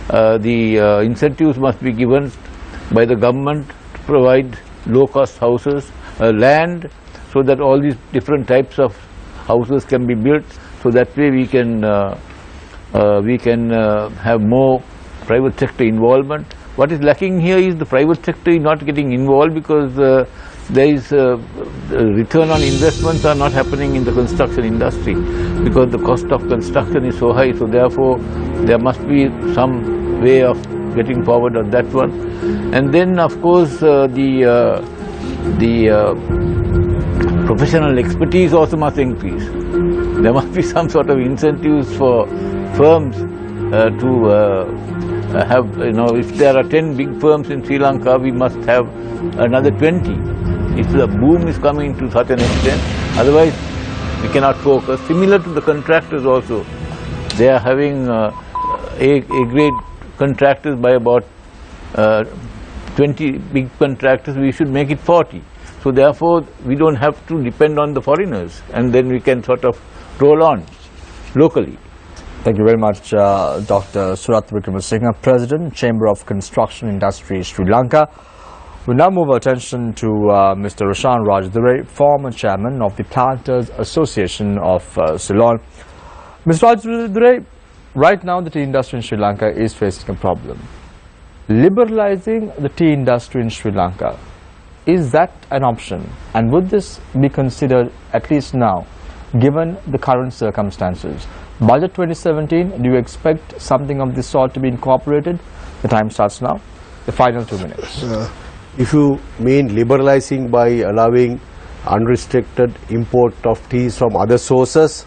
the incentives must be given by the government to provide low-cost houses, land, so that all these different types of houses can be built. So that way we can have more private sector involvement. What is lacking here is the private sector is not getting involved, because there is return on investments are not happening in the construction industry, because the cost of construction is so high. So therefore there must be some way of getting forward on that one. And then of course the professional expertise also must increase. There must be some sort of incentives for firms to have, if there are 10 big firms in Sri Lanka, we must have another 20. If the boom is coming to such an extent, otherwise we cannot focus. Similar to the contractors also, they are having A-grade contractors by about 20 big contractors. We should make it 40. So therefore we don't have to depend on the foreigners, and then we can sort of roll on locally. Thank you very much, Dr. Surat Wickramasinghe, President, Chamber of Construction Industries, Sri Lanka. We now move our attention to Mr. Roshan Rajadure, former chairman of the Planters Association of Ceylon. Mr. Rajadure, right now the tea industry in Sri Lanka is facing a problem. Liberalizing the tea industry in Sri Lanka, is that an option? And would this be considered, at least now, given the current circumstances? Budget 2017, do you expect something of this sort to be incorporated? The time starts now. The final 2 minutes. If you mean liberalizing by allowing unrestricted import of teas from other sources,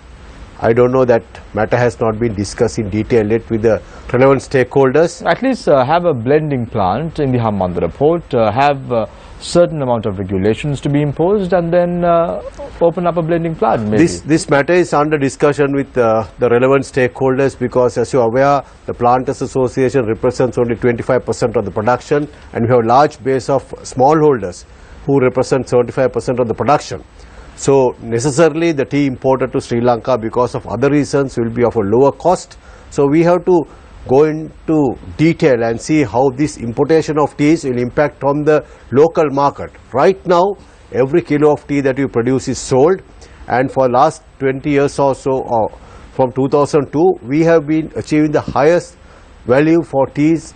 I don't know, that matter has not been discussed in detail yet with the relevant stakeholders. At least have a blending plant in the Hambantota port, have certain amount of regulations to be imposed, and then open up a blending plant maybe. This matter is under discussion with the relevant stakeholders, because as you are aware, the Planters Association represents only 25% of the production, and we have a large base of smallholders who represent 75% of the production. So necessarily the tea imported to Sri Lanka because of other reasons will be of a lower cost. So we have to go into detail and see how this importation of teas will impact on the local market. Right now, every kilo of tea that we produce is sold, and for last 20 years or so, or from 2002, we have been achieving the highest value for teas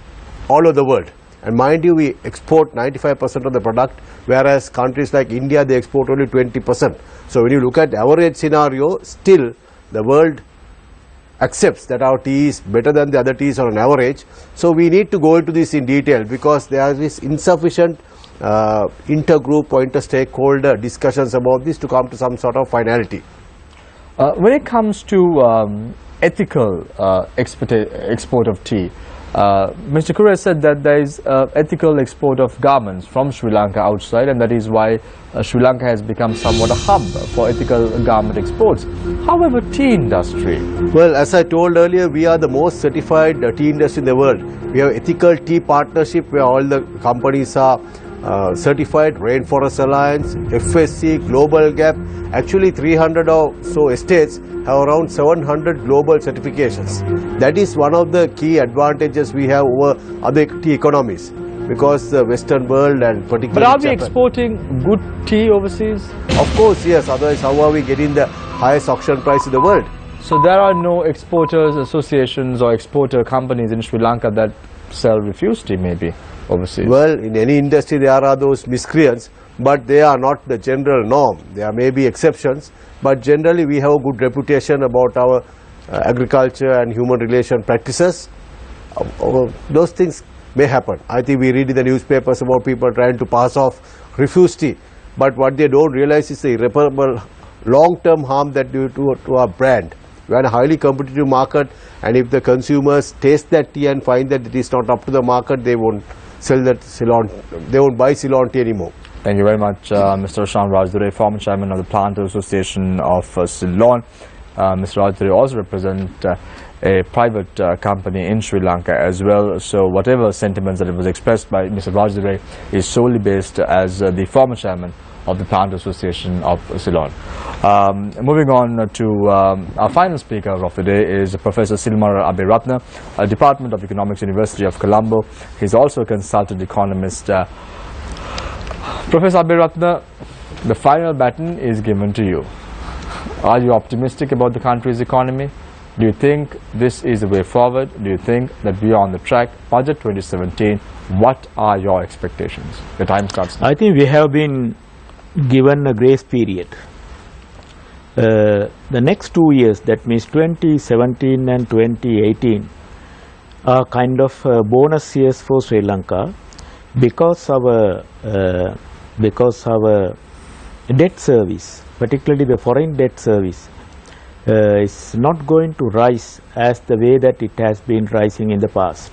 all over the world. And mind you, we export 95% of the product, whereas countries like India, they export only 20%. So when you look at average scenario, still the world accepts that our tea is better than the other teas on an average. So we need to go into this in detail, because there is insufficient intergroup or inter-stakeholder discussions about this to come to some sort of finality. When it comes to ethical export of tea, Mr. Kure said that there is ethical export of garments from Sri Lanka outside, and that is why Sri Lanka has become somewhat a hub for ethical garment exports. However, tea industry. Well, as I told earlier, we are the most certified tea industry in the world. We have ethical tea partnership where all the companies are certified, Rainforest Alliance, FSC, Global Gap. Actually 300 or so estates have around 700 global certifications. That is one of the key advantages we have over other tea economies, because the Western world and particularly But are we Japan, exporting good tea overseas? of course, yes, otherwise how are we getting the highest auction price in the world? So there are no exporters associations or exporter companies in Sri Lanka that sell refuse tea maybe overseas? Well, in any industry there are those miscreants, but they are not the general norm. There may be exceptions, but generally we have a good reputation about our agriculture and human relation practices. Those things may happen. I think we read in the newspapers about people trying to pass off refuse tea, but what they don't realize is the irreparable long-term harm that do to our brand. We are in a highly competitive market, and if the consumers taste that tea and find that it is not up to the market, they won't sell that Ceylon, they won't buy Ceylon tea anymore. Thank you very much, Mr. Roshan Rajdure, former chairman of the Planters Association of Ceylon. Mr. Rajdure also represents a private company in Sri Lanka as well. So whatever sentiments that was expressed by Mr. Rajdure is solely based as the former chairman of the Planters Association of Ceylon. Moving on to our final speaker of the day is Professor Silmar Abiratna, Department of Economics, University of Colombo. He's also a consultant economist. Professor Abiratna, the final baton is given to you. Are you optimistic about the country's economy? Do you think this is the way forward? Do you think that we are on the track? Budget 2017, what are your expectations? The time starts now. I think we have been given a grace period. The next 2 years, that means 2017 and 2018, are kind of bonus years for Sri Lanka, because our debt service, particularly the foreign debt service, is not going to rise as the way that it has been rising in the past.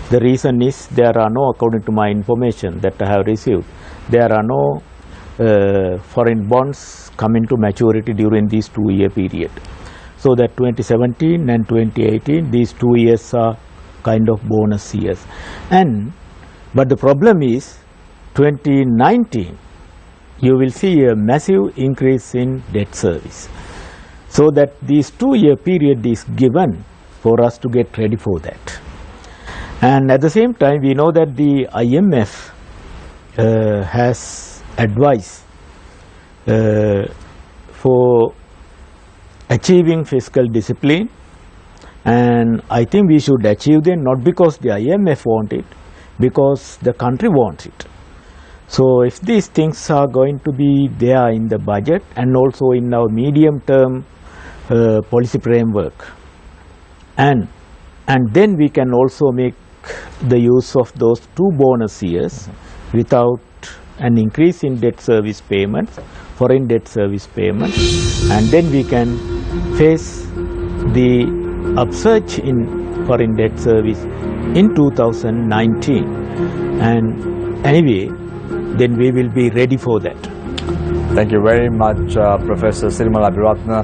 The reason is there are no, according to my information that I have received, there are no foreign bonds coming to maturity during this 2-year period. So that 2017 and 2018, these 2 years are kind of bonus years. But the problem is 2019, you will see a massive increase in debt service. So that this 2-year period is given for us to get ready for that. And at the same time, we know that the IMF has advised for achieving fiscal discipline, and I think we should achieve them not because the IMF wants it, because the country wants it. So if these things are going to be there in the budget and also in our medium-term policy framework, and then we can also make the use of those 2 bonus years without an increase in debt service payments, foreign debt service payments, and then we can face the upsurge in foreign debt service in 2019. And anyway, then we will be ready for that. Thank you very much, Professor Silmar Abiratna,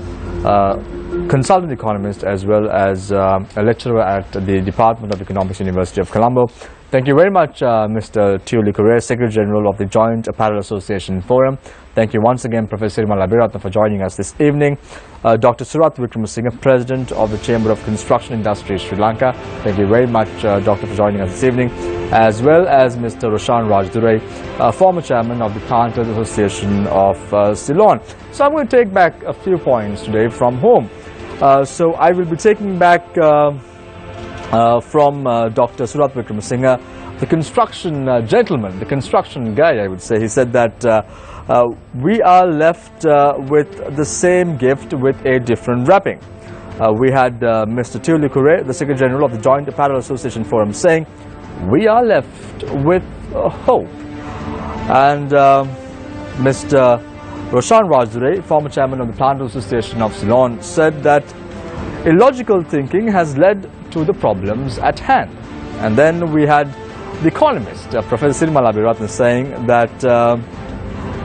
consultant economist as well as a lecturer at the Department of Economics, University of Colombo. Thank you very much, Mr. Tiuli Kure, Secretary General of the Joint Apparel Association Forum. Thank you once again, Professor Silmar Abiratna, for joining us this evening. Dr. Surat Wickramasinghe, President of the Chamber of Construction Industry, Sri Lanka. Thank you very much, Doctor, for joining us this evening. As well as Mr. Roshan Rajdure, former Chairman of the Planters Association of Ceylon. So I'm going to take back a few points today from home. So I will be taking back from Dr. Surat Wickramasinghe the construction gentleman, the construction guy, I would say. He said that we are left with the same gift with a different wrapping. We had Mr. Thierry Couret, the Secretary General of the Joint Apparel Association Forum, saying we are left with hope. And Mr. Roshan Rajdure, former chairman of the Plant Association of Ceylon, said that illogical thinking has led to the problems at hand. And then we had the economist, Professor Sirmala Biratna, saying that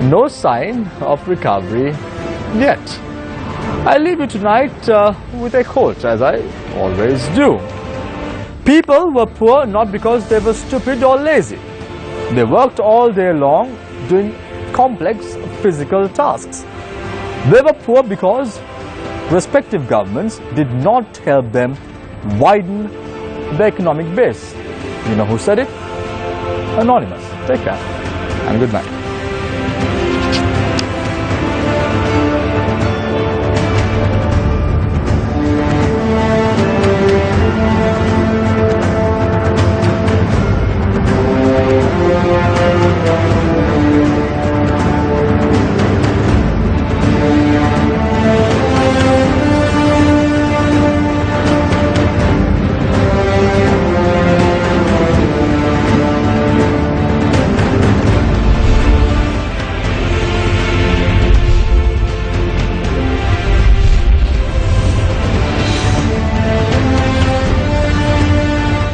no sign of recovery yet. I leave you tonight with a quote, as I always do. People were poor not because they were stupid or lazy. They worked all day long doing complex physical tasks. They were poor because respective governments did not help them widen the economic base. You know who said it? Anonymous. Take care and good night.